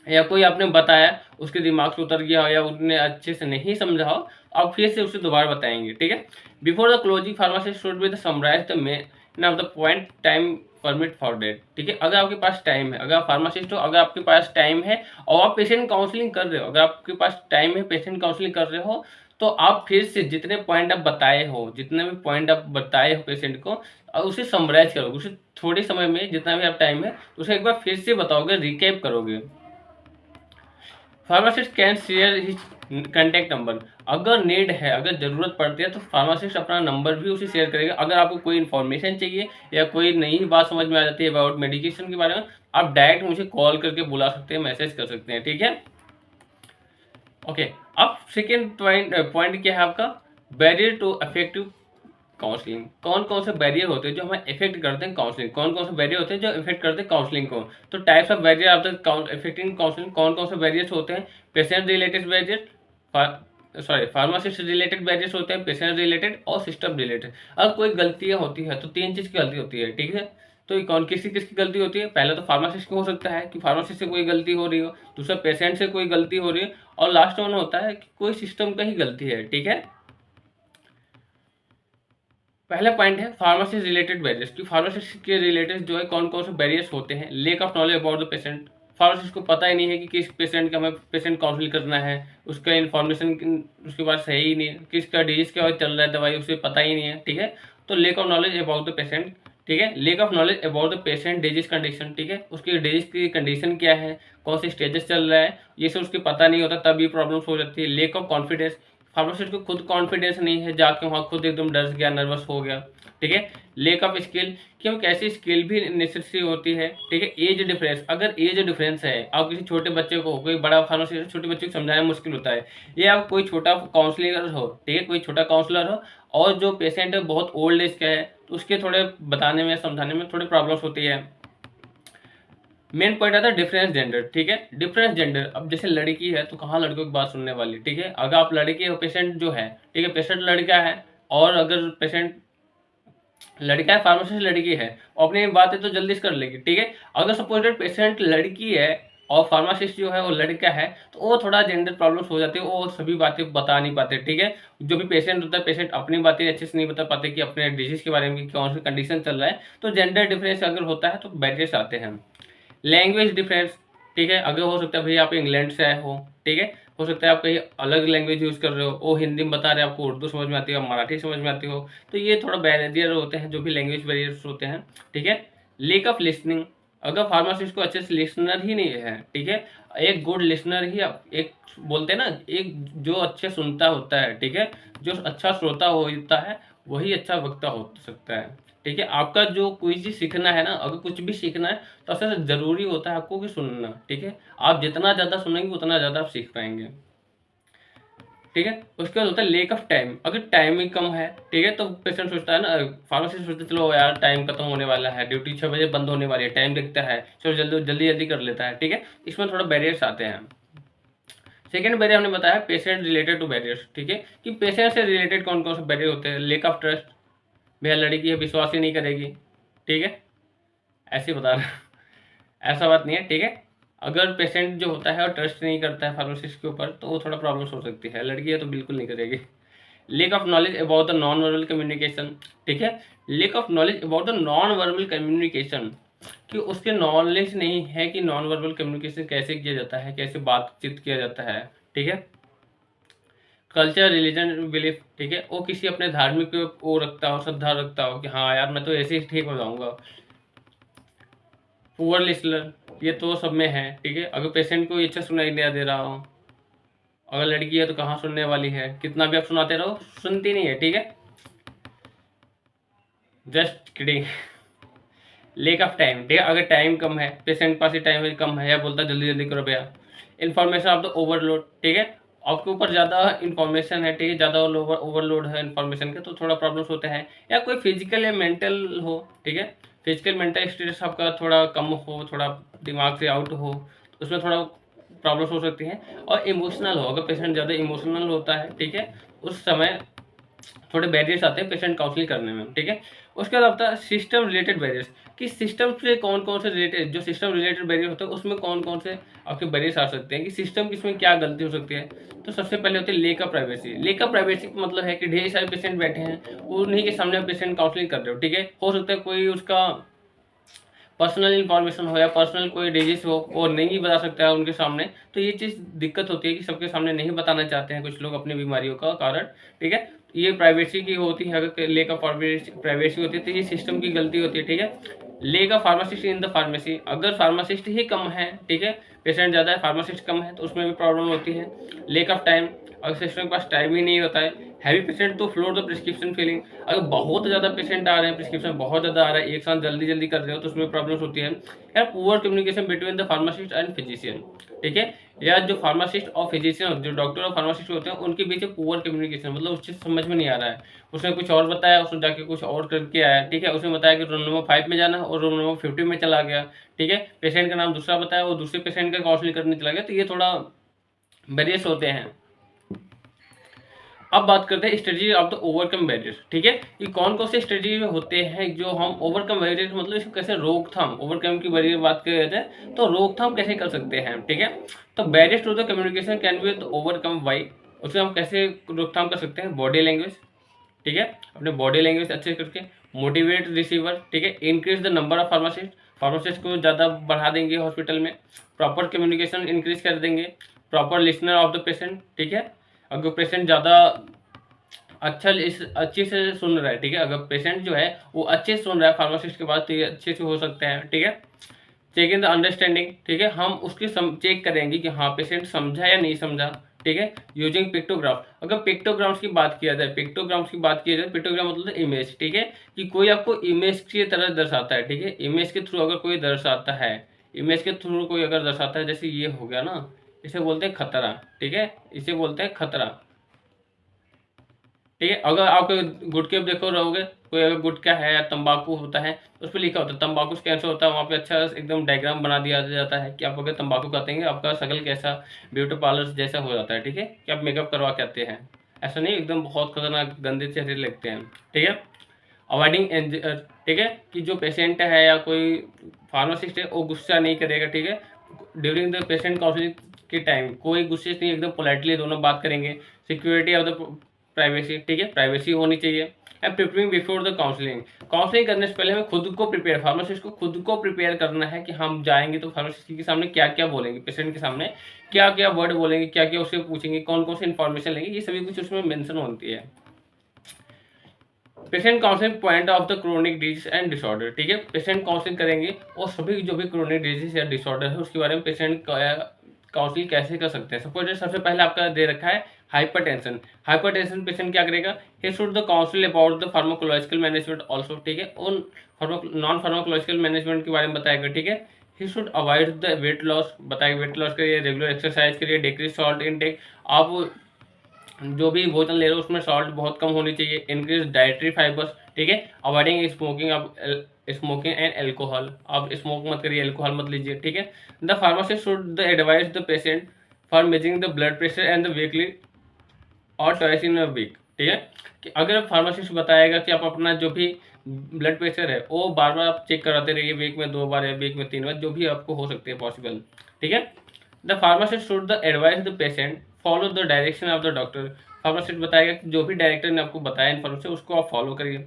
या कोई आपने बताया उसके दिमाग से उतर गया हो या उसने अच्छे से नहीं समझा हो, आप फिर से उसे दोबारा बताएंगे, ठीक है। Before the closing pharmacist should be the summarise the main of the point time permit for that, ठीक है। अगर आपके पास टाइम है, अगर आप फार्मासिस्ट हो, अगर आपके पास टाइम है और आप पेशेंट काउंसलिंग कर रहे हो, अगर आपके पास टाइम है, पेशेंट काउंसलिंग कर रहे हो, तो आप फिर से जितने पॉइंट आप बताए हो, जितने भी पॉइंट आप बताए हो पेशेंट को, उसे समराइज करोगे, उसे थोड़े समय में जितना भी आप टाइम है उसे एक बार फिर से बताओगे, रिकैप करोगे। Pharmacist can share his contact number, अगर नीड है, अगर ज़रूरत पड़ती है तो फार्मासिस्ट अपना नंबर भी उसे शेयर करेगा। अगर आपको कोई इन्फॉर्मेशन चाहिए या कोई नई बात समझ में आ जाती है अबाउट मेडिकेशन के बारे में, आप डायरेक्ट मुझे कॉल करके बुला सकते हैं, मैसेज कर सकते हैं, ठीक है। ओके, अब सेकेंड पॉइंट क्या है आपका, बैरियर टू इफेक्टिव काउंसलिंग। कौन कौन से बैरियर होते हैं जो हमें इफेक्ट करते हैं काउंसलिंग, कौन कौन से बैरियर होते हैं जो इफेक्ट करते हैं काउंसलिंग को। तो types of barrier of the effecting counselling, कौन कौन से बैरियर्स होते हैं, patient related barrier, pharmacist related barriers होते हैं, पेशेंट रिलेटेड और सिस्टम रिलेटेड। अगर कोई गलतियां होती है तो तीन चीज़ की गलती होती है, ठीक है। तो ये कौन किसकी किसकी गलती होती है, पहले तो फार्मासिस्ट की हो सकता है कि फार्मासिस्ट से कोई गलती हो रही हो, दूसरा पेशेंट से कोई गलती हो रही है, और लास्ट वन होता है कि कोई सिस्टम का ही गलती है, ठीक है। पहला पॉइंट है फार्मासिस्ट रिलेटेड बैरियर्स, कि फार्मासिस्ट के रिलेटेड जो है कौन कौन से बैरियर्स होते हैं। Lake of knowledge about the patient, pharmacist को पता ही नहीं है कि किस पेशेंट का हमें पेशेंट काउंसिल करना है, उसका इन्फॉर्मेशन उसके पास है ही नहीं, किसका डिजीज क्या चल रहा है, दवाई उसे पता ही नहीं है, ठीक है। तो lake of knowledge about the patient, ठीक है। Lake of knowledge about the patient disease condition, ठीक है, उसकी डिजीज की कंडीशन क्या है, कौन से स्टेजेस चल रहा है, ये सब उसके पता नहीं होता, तब ये प्रॉब्लम्स हो जाती है। लेक ऑफ कॉन्फिडेंस, फार्मासिस्ट को खुद कॉन्फिडेंस नहीं है, जाके वहाँ खुद एकदम डर गया, नर्वस हो गया, ठीक है। लेक ऑफ स्किल, क्योंकि ऐसी स्किल भी नेसेसरी होती है, ठीक है। एज डिफरेंस, अगर एज डिफरेंस है, आप किसी छोटे बच्चे को, कोई बड़ा फार्मासिस्ट छोटे बच्चे को समझाना मुश्किल होता है, या आप कोई छोटा काउंसलर हो, ठीक है, कोई छोटा काउंसलर हो और जो पेशेंट है बहुत ओल्ड एज का है, तो उसके थोड़े बताने में, समझाने में थोड़ी प्रॉब्लम्स होती है। मेन पॉइंट आता है डिफरेंस जेंडर, ठीक है। डिफरेंस जेंडर, अब जैसे लड़की है तो कहाँ लड़कों की बात सुनने वाली, ठीक है। अगर आप लड़की हो, पेशेंट जो है, ठीक है, पेशेंट लड़का है, और अगर पेशेंट लड़का है, फार्मासिस्ट लड़की है, अपनी बातें तो जल्दी से कर लेगी, ठीक है। अगर सपोज पेशेंट लड़की है और फार्मासिस्ट जो है वो लड़का है, तो वो थोड़ा जेंडर प्रॉब्लम्स हो जाती है, वो सभी बातें बता नहीं पाते, ठीक है। जो भी पेशेंट होता है, पेशेंट अपनी बातें अच्छे से नहीं बता पाते कि अपने डिजीज के बारे में कौन सी कंडीशन चल रहा है, तो जेंडर डिफरेंस अगर होता है तो बैरियर्स आते हैं। लैंग्वेज डिफरेंस, ठीक है, अगर हो सकता है भैया आप इंग्लैंड से आए हो, ठीक है, हो सकता है आप कहीं अलग लैंग्वेज यूज़ कर रहे हो, वो हिंदी में बता रहे हैं, आपको उर्दू समझ में आती है, मराठी समझ में आती हो, तो ये थोड़ा बैरियर होते हैं, जो भी लैंग्वेज बैरियर्स होते हैं, ठीक है। लेक ऑफ लिसनिंग, अगर फार्मासिस्ट को अच्छे से लिसनर ही नहीं है, ठीक है, एक गुड लिसनर ही, एक बोलते हैं ना, एक जो अच्छे सुनता होता है, ठीक है, जो अच्छा श्रोता होता है वही अच्छा वक्ता हो सकता है। ठीक है। आपका जो कोई चीज़ सीखना है ना, अगर कुछ भी सीखना है तो सबसे ज़रूरी होता है आपको कि सुनना, ठीक है। आप जितना ज़्यादा सुनेंगे उतना ज़्यादा आप सीख पाएंगे, ठीक है। उसके बाद होता है लेक ऑफ टाइम। अगर टाइम ही कम है, ठीक है, तो पेशेंट सोचता है ना, फार्मासिस्ट सोचता है चलो यार टाइम खत्म होने वाला है, ड्यूटी 6 बजे बंद होने वाली है, टाइम देखता है चलो जल्दी जल्दी जल्दी कर लेता है, ठीक है। इसमें थोड़ा बैरियर्स आते हैं। सेकेंड बैरियर हमने बताया पेशेंट रिलेटेड टू बैरियर्स, ठीक है, कि पेशेंट से रिलेटेड कौन कौन से बैरियर होते हैं। लेक ऑफ ट्रस्ट, भैया लड़की है विश्वास ही नहीं करेगी, ठीक है, ऐसे ही बता रहा ऐसा बात नहीं है, ठीक है। अगर पेशेंट जो होता है वो ट्रस्ट नहीं करता है फार्मासिस्ट के ऊपर तो वो थोड़ा प्रॉब्लम्स हो सकती है। लड़की है तो बिल्कुल नहीं करेगी। Lake of knowledge about the non verbal communication, ठीक है। Lake of knowledge about the non verbal communication, कि उसके नॉलेज नहीं है कि नॉन वर्बल कम्युनिकेशन कैसे किया जाता है, कैसे बातचीत किया जाता है, ठीक है। कल्चर रिलीजन बिलीफ, ठीक है, वो किसी अपने धार्मिक वो रखता हो, श्रद्धा रखता हो कि हाँ यार मैं तो ऐसे ही ठीक हो जाऊंगा। पुअर लिसनर, ये तो सब में है, ठीक है। अगर पेशेंट को अच्छा सुनाई नहीं दे रहा हो, अगर लड़की है तो कहाँ सुनने वाली है, कितना भी आप सुनाते रहो सुनती नहीं है, ठीक है। Just kidding. Lake of time, ठीक है, अगर टाइम कम है, पेशेंट पास ही टाइम कम है, या बोलता जल्दी जल्दी करो भैया। इन्फॉर्मेशन ऑफ द ओवरलोड, ठीक है, आपके ऊपर ज़्यादा इन्फॉर्मेशन है, ठीक है, ज़्यादा ओवरलोड है इन्फॉर्मेशन के तो थोड़ा प्रॉब्लम्स होते हैं। या कोई फिजिकल या मेंटल हो, ठीक है, फिजिकल मेंटल स्ट्रेस आपका थोड़ा कम हो, थोड़ा दिमाग से आउट हो, तो उसमें थोड़ा प्रॉब्लम्स हो सकती हैं। और इमोशनल हो, अगर पेशेंट ज़्यादा इमोशनल होता है, ठीक है, उस समय थोड़े बैरियर्स आते हैं पेशेंट काउंसलिंग करने में, ठीक है। उसके बाद आता है सिस्टम रिलेटेड बैरियर्स, कि सिस्टम से कौन कौन से रिलेटेड, जो सिस्टम रिलेटेड बैरियर होता है उसमें कौन कौन से आपके बैरियर्स आ सकते हैं, कि सिस्टम किसमें क्या गलती हो सकती है। तो सबसे पहले होती है lake of privacy. Lake of privacy का मतलब है कि ढेर सारे पेशेंट बैठे हैं, उन्हीं के सामने पेशेंट काउंसलिंग कर रहे हो, ठीक है। हो सकता है कोई उसका पर्सनल इन्फॉर्मेशन हो या पर्सनल कोई डिजीज हो और नहीं बता सकता है उनके सामने, तो ये चीज़ दिक्कत होती है कि सबके सामने नहीं बताना चाहते हैं कुछ लोग अपनी बीमारियों का कारण, ठीक है। ये प्राइवेसी की होती है, अगर लेक ऑफ प्राइवेसी होती है तो ये सिस्टम की गलती होती है, ठीक है। Lake of pharmacist in the pharmacy, अगर फार्मासिस्ट ही कम है, ठीक है, पेशेंट ज़्यादा है फार्मासिस्ट कम है तो उसमें भी प्रॉब्लम होती है। लेक ऑफ टाइम, अगर सिस्टम के पास टाइम ही नहीं होता है। हैवी पेशेंट तो फ्लोर द प्रिस्क्रिप्शन फिलिंग, अगर बहुत ज़्यादा पेशेंट आ रहे हैं, प्रिस्क्रिप्शन बहुत ज़्यादा आ रहा है, एक साथ जल्दी जल्दी कर रहे हो तो उसमें प्रॉब्लम्स होती है। या poor communication between the pharmacist and physician, ठीक है, या जो फार्मासिस्ट और फिजिशियन, जो डॉक्टर और फार्मासिस्ट होते हैं उनके बीच पुअर कम्युनिकेशन, मतलब उस चीज़ समझ में नहीं आ रहा है, उसने कुछ और बताया, उसने जाके कुछ और करके आया, ठीक है। उसने बताया कि रूम नंबर 5 में जाना और रूम नंबर 50 में चला गया, ठीक है। पेशेंट का नाम दूसरा बताया, वो दूसरे पेशेंट का काउंसलिंग करने चला गया, तो ये थोड़ा बैरियर्स होते हैं। अब बात करते हैं strategy of the overcome barrier, ठीक है, कि कौन कौन से स्ट्रेटजी होते हैं जो हम ओवरकम बैरियर, मतलब इसको कैसे रोकथाम, ओवरकम की बैरियर बात कर रहे थे तो रोकथाम कैसे कर सकते हैं, ठीक है। तो barrier to the communication can be overcome by, उसे हम कैसे रोकथाम कर सकते हैं, बॉडी लैंग्वेज, ठीक है, अपने बॉडी लैंग्वेज अच्छे करके। मोटिवेट रिसीवर, ठीक है, increase the number of pharmacist, pharmacist को ज़्यादा बढ़ा देंगे हॉस्पिटल में। प्रॉपर कम्युनिकेशन इंक्रीज कर देंगे। Proper listener of the patient, ठीक है, अगर पेशेंट ज़्यादा अच्छे से सुन रहा है, ठीक है, अगर पेशेंट जो है वो अच्छे से सुन रहा है फार्मासिस्ट के बाद तो ये अच्छे से हो सकता है, ठीक है। चेक इन द अंडरस्टैंडिंग, ठीक है, हम उसकी चेक करेंगे कि हाँ पेशेंट समझा या नहीं समझा, ठीक है। यूजिंग पिक्टोग्राफ, अगर पिक्टोग्राम्स की बात किया जाए, पिक्टोग्राम मतलब इमेज, ठीक है, कि कोई आपको इमेज की तरह दर्शाता है, ठीक है, इमेज के थ्रू अगर कोई दर्शाता है, इमेज के थ्रू कोई अगर दर्शाता है, जैसे ये हो गया ना, इसे बोलते हैं खतरा, ठीक है, इसे बोलते हैं खतरा, ठीक है। अगर आप गुटखे पे देखो रहोगे, कोई अगर गुटखा है या तंबाकू होता है तो उस पर लिखा होता है तंबाकू से कैंसर होता है, वहाँ पे अच्छा एकदम डायग्राम बना दिया जाता है कि आप अगर तंबाकू खाते हैं आपका शक्ल कैसा ब्यूटी पार्लर जैसा हो जाता है, ठीक है, कि आप मेकअप करवा के आते हैं, ऐसा नहीं एकदम बहुत खतरनाक गंदे चेहरे लगते हैं, ठीक है। अवॉइडिंग एंजर, ठीक है, कि जो पेशेंट है या कोई फार्मासिस्ट है वो गुस्सा नहीं करेगा, ठीक है, ड्यूरिंग द पेशेंट काउंसलिंग के टाइम कोई गुस्से से नहीं, एकदम पोलाइटली दोनों बात करेंगे। सिक्योरिटी ऑफ द प्राइवेसी, ठीक है, प्राइवेसी होनी चाहिए। And preparing before the counselling, counselling करने से पहले हमें खुद को प्रिपेयर, फार्मासिस्ट को खुद को प्रिपेयर करना है कि हम जाएंगे तो फार्मासिस्ट के सामने क्या क्या बोलेंगे, पेशेंट के सामने क्या क्या वर्ड बोलेंगे, क्या क्या उससे पूछेंगे, कौन कौन सी इन्फॉर्मेशन लेंगे, ये सभी कुछ उसमें मेंशन होती है। Patient counselling point of the chronic disease and disorder, ठीक है, पेशेंट काउंसलिंग करेंगे और सभी जो भी क्रोनिक डिजीज या डिसऑर्डर है उसके बारे में पेशेंट काउंसलिंग कैसे कर सकते हैं। सपोज सबसे पहले आपका दे रखा है हाइपरटेंशन, हाइपरटेंशन पेशेंट क्या करेगा, ही should the council about the pharmacological management also, ठीक है, उन नॉन फार्माकोलॉजिकल मैनेजमेंट के बारे में बताएगा, ठीक है। He should avoid the weight loss, बताएगा वेट लॉस करिए, रेगुलर एक्सरसाइज करिए, डिक्रीज सॉल्ट इनटेक, आप जो भी भोजन ले रहे हो उसमें सॉल्ट बहुत कम होनी चाहिए, इंक्रीज डाइटरी फाइबर्स, ठीक है, अवॉइडिंग स्मोकिंग, आप स्मोकिंग एंड एल्कोहल, आप स्मोक मत करिए, एल्कोहल मत लीजिए, ठीक है। The pharmacist should the advise the patient for measuring the blood pressure and the weekly और ट्वाइस इन अ वीक, ठीक है, कि अगर फार्मासिस्ट बताएगा कि आप अपना जो भी ब्लड प्रेशर है वो बार बार आप चेक कराते रहिए, वीक में 2 बार या वीक में 3 बार, जो भी आपको हो सकते हैं पॉसिबल, ठीक है। The pharmacist should the advice the patient follow the direction of the doctor, pharmacist बताएगा कि जो भी डायरेक्टर ने आपको बताया इन्फॉर्मेशन उसको आप फॉलो करिए।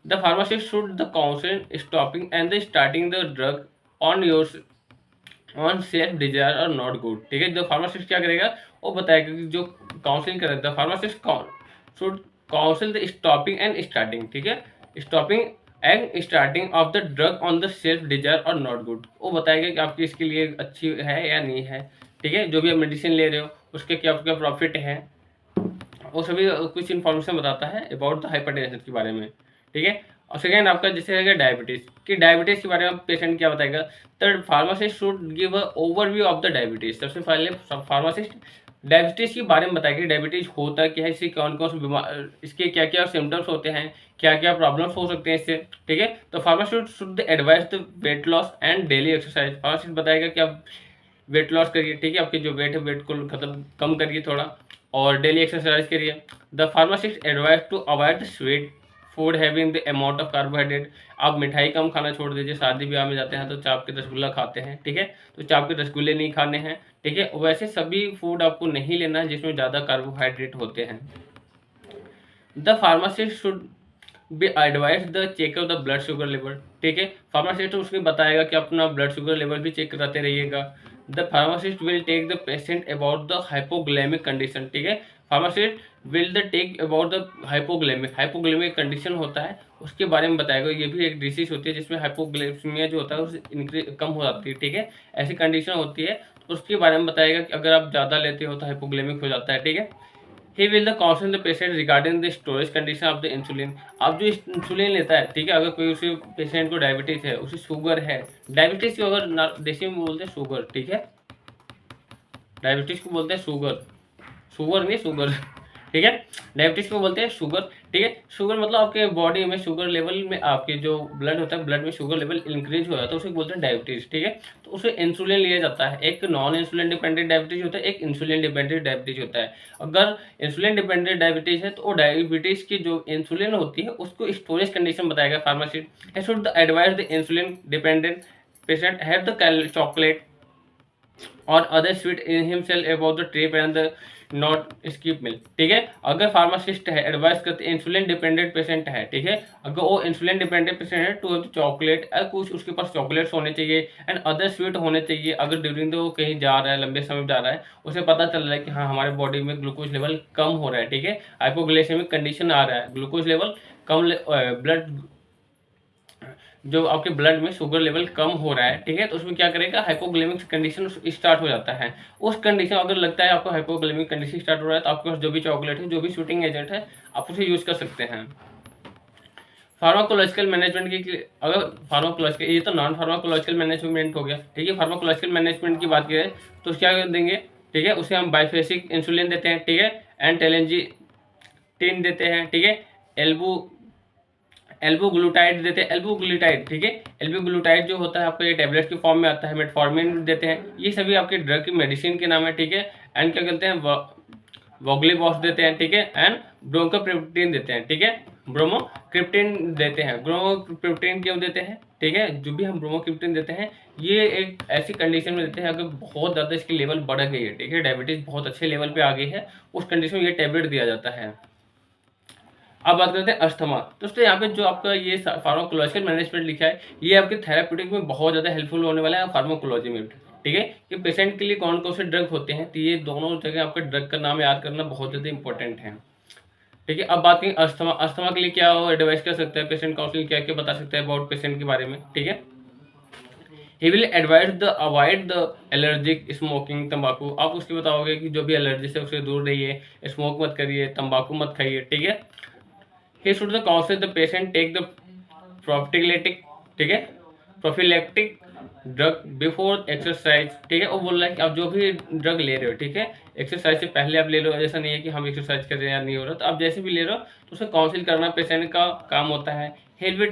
The pharmacist should the counsel stopping and the starting the drug on your on self desire और नॉट गुड, ठीक है। जो फार्मासिस्ट क्या करेगा वो बताएगा कि जो काउंसलिंग करेगा pharmacist should counsel the stopping and starting, ठीक है, stopping and starting of the drug on the self desire और नॉट गुड, वो बताएगा कि आपकी इसके लिए अच्छी है या नहीं है, ठीक है, जो भी आप मेडिसिन ले रहे हो उसके क्या क्या प्रॉफिट है, वो सभी कुछ इन्फॉर्मेशन बताता है अबाउट द हाइपरटेंशन के बारे में, ठीक है। और सेकेंड आपका जैसे रहेगा डायबिटीज, कि डायबिटीज के बारे में पेशेंट क्या बताएगा, तो pharmacist should give a overview of the diabetes, सबसे पहले फार्मासिस्ट डायबिटीज के बारे में बताएगी, डायबिटीज होता क्या है, इससे कौन कौन से बीमार, इसके क्या क्या सिम्टम्स होते हैं, क्या क्या प्रॉब्लम्स हो सकते हैं इससे, ठीक है। तो pharmacist should advice the weight loss and daily exercise, pharmacist बताएगा कि आप वेट लॉस करिए, ठीक है, आपके जो वेट है वेट को खत्म कम करिए थोड़ा, और डेली एक्सरसाइज करिए। The pharmacist advice to avoid the sweet food having the amount of carbohydrate, आप मिठाई कम खाना छोड़ दीजिए, शादी ब्याह में जाते हैं तो चाप के रसगुल्ला खाते हैं, ठीक है, तो चाप के रसगुल्ले नहीं खाने हैं, ठीक है, वैसे सभी फूड आपको नहीं लेना है जिसमें ज़्यादा कार्बोहाइड्रेट होते हैं। The pharmacist should be advise the check of the blood sugar level, ठीक है, फार्मासिस्ट उसमें बताएगा कि अपना ब्लड शुगर लेवल भी चेक कराते रहिएगा। The pharmacist will take the patient about the hypoglycemic condition, ठीक है, pharmacist will the take about the hypoglycemic, hypoglycemic condition होता है उसके बारे में बताएगा, ये भी एक डिसीज होती है जिसमें हाइपोग्लाइमिया जो होता है उससे इंक्रीज कम हो जाती है, ठीक है, ऐसी कंडीशन होती है, उसके बारे में बताएगा कि अगर आप ज़्यादा लेते हो तो हाइपोग्लाइमिक हो जाता है, ठीक है। He will the council the patient regarding the storage condition of the insulin, आप जो इंसुलिन लेता है, ठीक है, अगर कोई उसे पेशेंट को डायबिटीज है, उसे शुगर है, डायबिटीज को अगर देसी में बोलते हैं शुगर, ठीक है, डायबिटीज को बोलते हैं शुगर, शुगर नहीं शुगर, ठीक है, डायबिटीज को बोलते हैं शुगर, ठीक है, शुगर मतलब आपके बॉडी में शुगर लेवल में आपके जो ब्लड होता है ब्लड में शुगर लेवल इंक्रीज हो जाता है, उसे बोलते हैं डायबिटीज, ठीक है, तो उसे इंसुलिन लिया जाता है, एक नॉन इंसुलिन डिपेंडेंट डायबिटीज होता है, एक इंसुलिन डिपेंडेंट डायबिटीज होता है। अगर इंसुलिन डिपेंडेंट डायबिटीज है तो वो डायबिटीज की जो इंसुलिन होती है उसको स्टोरेज कंडीशन बताएगा pharmacist. Should the advise the insulin dependent patient have the chocolate और other sweet in himself about the trip and the not skip milk, ठीक है, अगर फार्मासिस्ट है एडवाइस करते इंसुलिन डिपेंडेंट पेशेंट है, ठीक है, अगर वो इंसुलिन डिपेंडेंट पेशेंट है तो चॉकलेट कुछ उसके पास चॉकलेट्स होने चाहिए एंड अदर स्वीट होने चाहिए, अगर ड्यूरिंग द वो कहीं जा रहा है लंबे समय जा रहा है उसे पता चल रहा है कि हाँ हमारे बॉडी में ग्लूकोज लेवल कम हो रहा है, ठीक है, हाइपोग्लाइसेमिक कंडीशन आ रहा है, ग्लूकोज लेवल कम, ब्लड जो आपके ब्लड में शुगर लेवल कम हो रहा है, ठीक है, तो उसमें क्या करेगा हाइपोग्लाइमिक कंडीशन स्टार्ट हो जाता है। उस कंडीशन अगर लगता है आपको हाइपोग्लाइमिक कंडीशन स्टार्ट हो रहा है तो आपके पास जो भी चॉकलेट है जो भी शूटिंग एजेंट है आप उसे यूज कर सकते हैं। फार्माकोलॉजिकल मैनेजमेंट की अगर फार्माकोलॉजिकल, ये तो नॉन फार्माकोलॉजिकल मैनेजमेंट हो गया, ठीक है, फार्माकोलॉजिकल मैनेजमेंट की बात करें तो क्या देंगे, ठीक है, उसे हम बाइफेसिक इंसुलिन देते हैं, ठीक है, एंड टेलेंजिटिन देते हैं, ठीक है, एल्बो ग्लूटाइड देते हैं, एल्बो ग्लूटाइड, ठीक है, एल्बो ग्लूटाइड जो होता है आपको ये टैबलेट की फॉर्म में आता है, मेटफॉर्मिन देते हैं, ये सभी आपके ड्रग की मेडिसिन के नाम है, ठीक है, एंड क्या कहते हैं वोगलीबॉक्स देते हैं, ठीक है, एंड ब्रोंकोप्रिप्टिन देते हैं, ठीक है, ब्रोमोक्रिप्टिन देते हैं, ब्रोमोक्रिप्टिन क्यों देते हैं, ठीक है, जो भी हम ब्रोमोक्रिप्टिन देते हैं ये एक ऐसी कंडीशन में देते हैं अगर बहुत ज़्यादा इसकी लेवल बढ़ गई है, ठीक है, डायबिटीज बहुत अच्छे लेवल पे आ गई है, उस कंडीशन में ये टैबलेट दिया जाता है। अब बात करते हैं अस्थमा। दोस्तों यहाँ पे जो आपका ये फार्माकोलॉजिकल मैनेजमेंट लिखा है ये आपके थेराप्यूटिक में बहुत ज़्यादा हेल्पफुल होने वाला है फार्माकोलॉजी में, ठीक है, कि पेशेंट के लिए कौन कौन से ड्रग होते हैं, तो ये दोनों जगह आपका ड्रग का नाम याद करना बहुत ज़्यादा इंपॉर्टेंट है, ठीक है। अब बात करें अस्थमा, अस्थमा के लिए क्या एडवाइस कर सकता है पेशेंट, काउंसलिंग क्या क्या बता सकता है अबाउट पेशेंट के बारे में, ठीक है। He will advise the avoid the allergic smoking, तंबाकू। आप उसके बताओगे कि जो भी एलर्जी से उससे दूर रहिए, स्मोक मत करिए, तंबाकू मत खाइए, ठीक है। He should the council the patient take the prophylactic, ठीक है, प्रोफिलेक्टिक ड्रग बिफोर एक्सरसाइज, ठीक है। वो बोल रहा है कि आप जो भी ड्रग ले रहे हो, ठीक है, एक्सरसाइज से पहले आप ले लो। ऐसा नहीं है कि हम एक्सरसाइज कर रहे हैं या नहीं हो रहा, तो आप जैसे भी ले रहे हो तो उसे काउंसिल करना पेशेंट का काम होता है। He will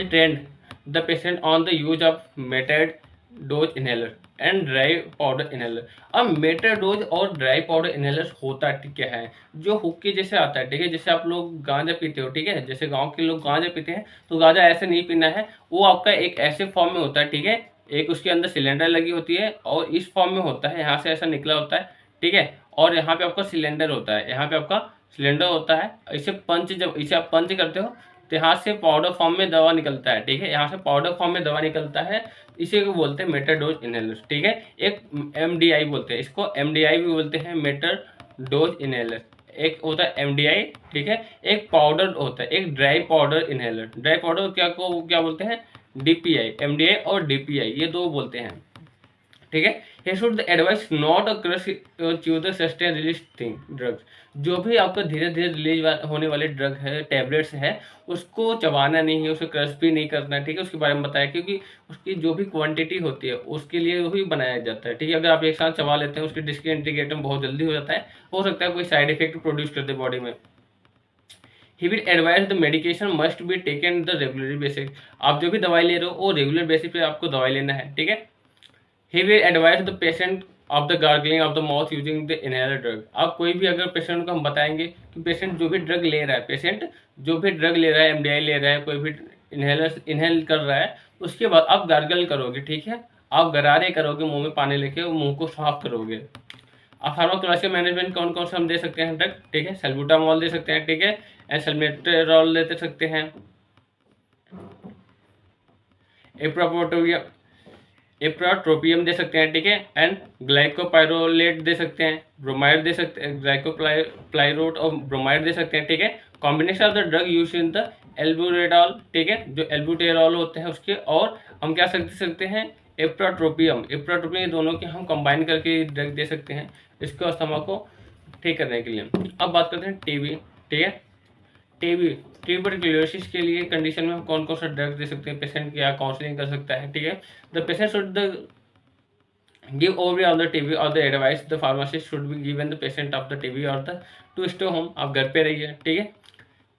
train the patient on the use of metered dose inhaler and dry powder inhaler. अब मेटेड डोज और ड्राई पाउडर इनहेलर होता क्या है, जो हुक्के जैसे आता है, ठीक है। जैसे आप लोग गांजा पीते हो, ठीक है, जैसे गांव के लोग गांजा पीते हैं, तो गांजा ऐसे नहीं पीना है, वो आपका एक ऐसे फॉर्म में होता है, ठीक है। एक उसके अंदर सिलेंडर लगी होती है और इस फॉर्म में होता है, यहाँ से ऐसा निकला होता है, ठीक है। और यहाँ पे आपका सिलेंडर होता है, यहाँ पे आपका सिलेंडर होता है। इसे पंच, जब इसे आप पंच करते हो तो यहाँ से पाउडर फॉर्म में दवा निकलता है, ठीक है। यहाँ से पाउडर फॉर्म में दवा निकलता है, इसे को बोलते हैं मेटर डोज इनहेलर, ठीक है। एक एमडीआई बोलते हैं इसको, एमडीआई भी बोलते हैं, मेटर डोज इनहेलर। एक होता है एमडीआई, ठीक है। एक पाउडर होता है, एक dry powder inhaler. Dry powder क्या बोलते हैं, डीपीआई। एमडीआई और डीपीआई ये दो बोलते हैं, ठीक है। he should advise not to crush chew the sustain release thing drugs। जो भी आपका धीरे धीरे रिलीज होने वाले ड्रग है, टैबलेट्स है, उसको चबाना नहीं है, उसे क्रश भी नहीं करना है, ठीक है। उसके बारे में बताया, क्योंकि उसकी जो भी क्वांटिटी होती है उसके लिए वही बनाया जाता है, ठीक है। अगर आप एक साथ चबा लेते हैं उसकी डिसइंटीग्रेशन बहुत जल्दी हो जाता है, हो सकता है कोई साइड इफेक्ट प्रोड्यूस कर दे बॉडी में। He will advise the medication must be taken the regular basis. आप जो भी दवाई ले रहे हो वो रेगुलर बेसिस पे आपको दवाई लेना है, ठीक है। He will advise the patient of the gargling of the mouth using the inhaler drug। अब कोई भी अगर पेशेंट को हम बताएंगे कि पेशेंट जो भी ड्रग ले रहा है, पेशेंट जो भी ड्रग ले रहा है, एमडीआई ले रहा है, कोई भी इनहेल कर रहा है, उसके बाद आप गार्गल करोगे, ठीक है। आप गरारे करोगे, मुंह में पानी लेके मुंह को साफ करोगे। अब फार्माकोलॉजिकल मैनेजमेंट कौन कौन से हम दे सकते हैं ड्रग, ठीक है। सल्बुटामॉल दे सकते हैं, ठीक है, एंड सल्मेट्रोल दे सकते हैं, एप्राट्रोपियम दे सकते हैं, ठीक है, एंड ग्लाइकोपाइरोलेट दे सकते हैं, ब्रोमाइड दे सकते हैं, ग्लाइकोप्लाइरोट और ब्रोमाइड दे सकते हैं, ठीक है। Combination of the drug use in the albuterol, ठीक है, जो एल्ब्यूटेरॉल होते हैं उसके, और हम क्या सकते हैं, एप्राट्रोपियम। ये दोनों के हम कंबाइन करके ड्रग दे सकते हैं इसको अस्थमा को ठीक करने के लिए। अब बात करते हैं टीबी, ठीक है। टीबी ट्यूबरक्लोसिस के लिए कंडीशन में हम कौन कौन सा ड्रग दे सकते हैं, पेशेंट क्या काउंसलिंग कर सकता है, ठीक है। The patient should the give overview of the TB और the advice the pharmacist should be given the patient of the TB और द टू स्टे होम। आप घर पे रहिए, ठीक है।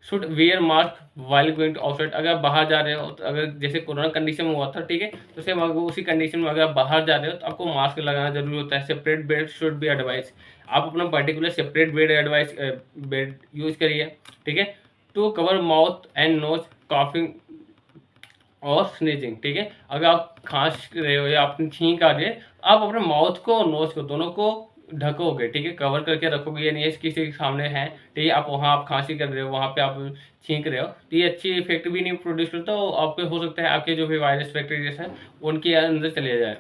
Should wear mask while going to outside. अगर आप बाहर जा रहे हो, तो अगर जैसे कोरोना कंडीशन में हुआ था, ठीक है, तो सेम उसी कंडीशन में अगर आप बाहर जा रहे हो तो आपको मास्क लगाना जरूरी होता है। Separate bed should be advice. आप अपना पर्टिकुलर सेपरेट बेड यूज करिए, ठीक है, to cover mouth and nose coughing और स्नीजिंग, ठीक है। अगर आप खांस रहे हो या आपने छींक आ रही है, आप अपने माउथ को और नोज को दोनों को ढकोगे, ठीक है, कवर करके रखोगे। ये नहीं है किसी के सामने है, ठीक है, आप वहाँ आप खांसी कर रहे हो, वहाँ पे आप छींक रहे हो, तो ये अच्छी इफेक्ट भी नहीं प्रोड्यूस करता। तो आपको हो सकता है आपके जो भी वायरस बैक्टीरिया है उनके अंदर चले जाए।